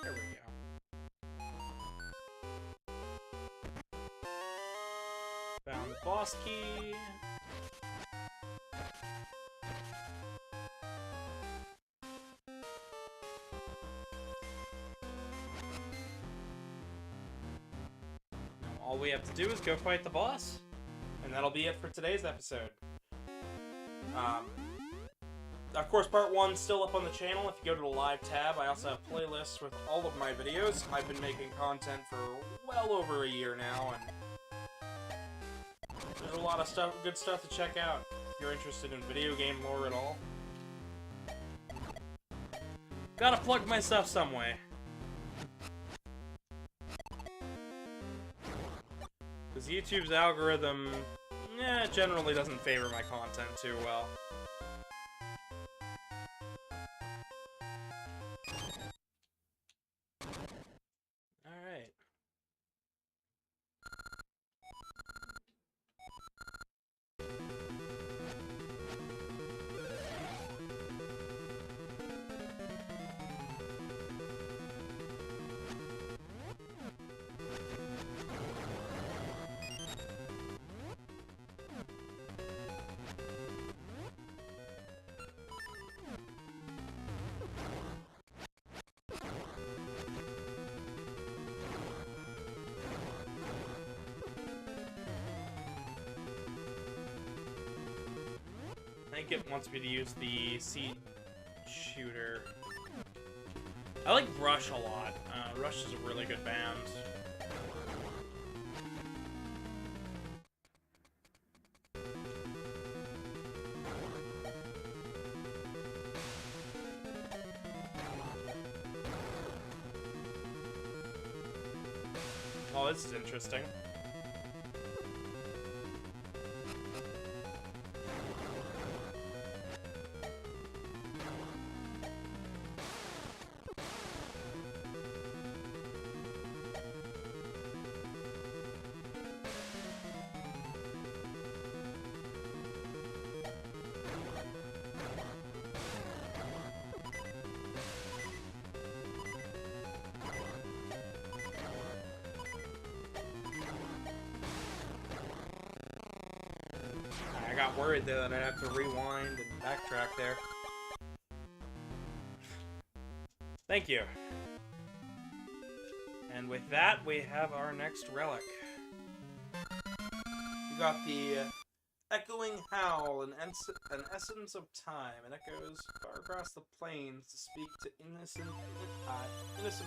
there we go. Found the boss key. Now all we have to do is go fight the boss, and that'll be it for today's episode. Of course, part 1's still up on the channel. If you go to the live tab, I also have playlists with all of my videos. I've been making content for well over a year now, and there's a lot of stuff, good stuff to check out if you're interested in video game lore at all. Gotta plug my stuff some way. Because YouTube's algorithm, generally doesn't favor my content too well. Alright. I think it wants me to use the seed shooter. I like Rush a lot. Rush is a really good band. Oh, this is interesting. I got worried there that I'd have to rewind and backtrack there. Thank you. And with that, we have our next relic. We got the Echoing Howl, an essence of time. It echoes far across the plains to speak to innocent hearts.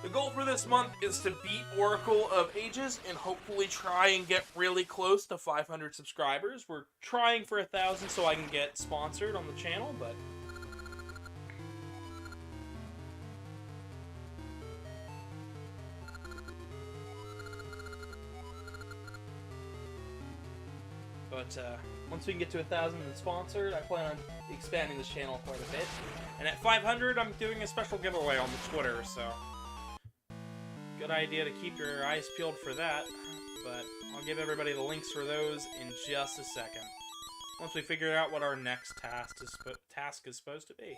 The goal for this month is to beat Oracle of Ages and hopefully try and get really close to 500 subscribers. We're trying for 1,000 so I can get sponsored on the channel, but... once we can get to 1,000 and sponsored, I plan on expanding this channel quite a bit. And at 500, I'm doing a special giveaway on the Twitter, so... good idea to keep your eyes peeled for that, but I'll give everybody the links for those in just a second. Once we figure out what our next task is supposed to be.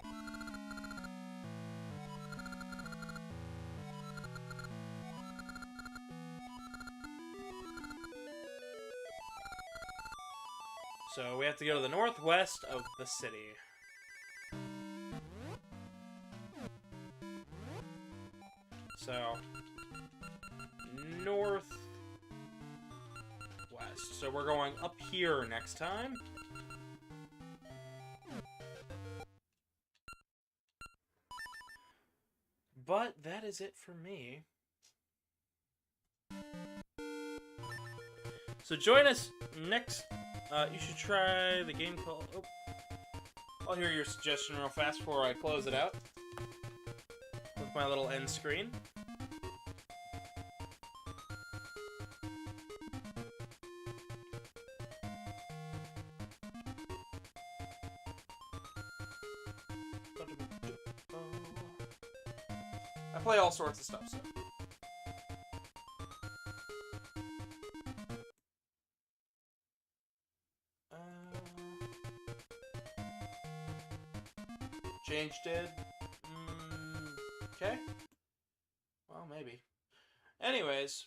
So we have to go to the northwest of the city. So... northwest. So we're going up here next time. But that is it for me. So join us next. You should try the game called... oh. I'll hear your suggestion real fast before I close it out. With my little end screen. I play all sorts of stuff, so... Change did? Okay. Well, maybe. Anyways.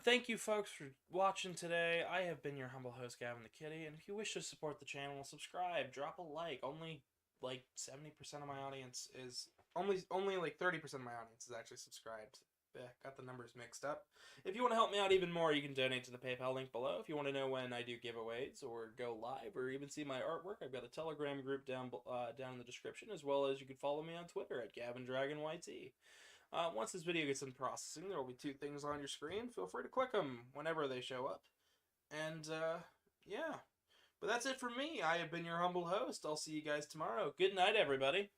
Thank you folks for watching today. I have been your humble host, Gavin the Kitty, and if you wish to support the channel, subscribe, drop a like. Only, like, 70% of my audience is... Only like 30% of my audience is actually subscribed. got the numbers mixed up. If you want to help me out even more, you can donate to the PayPal link below. If you want to know when I do giveaways or go live or even see my artwork, I've got a Telegram group down in the description, as well as you can follow me on Twitter at GavinDragonYT. Once this video gets in processing, there will be 2 things on your screen. Feel free to click them whenever they show up. And, yeah. But that's it for me. I have been your humble host. I'll see you guys tomorrow. Good night, everybody.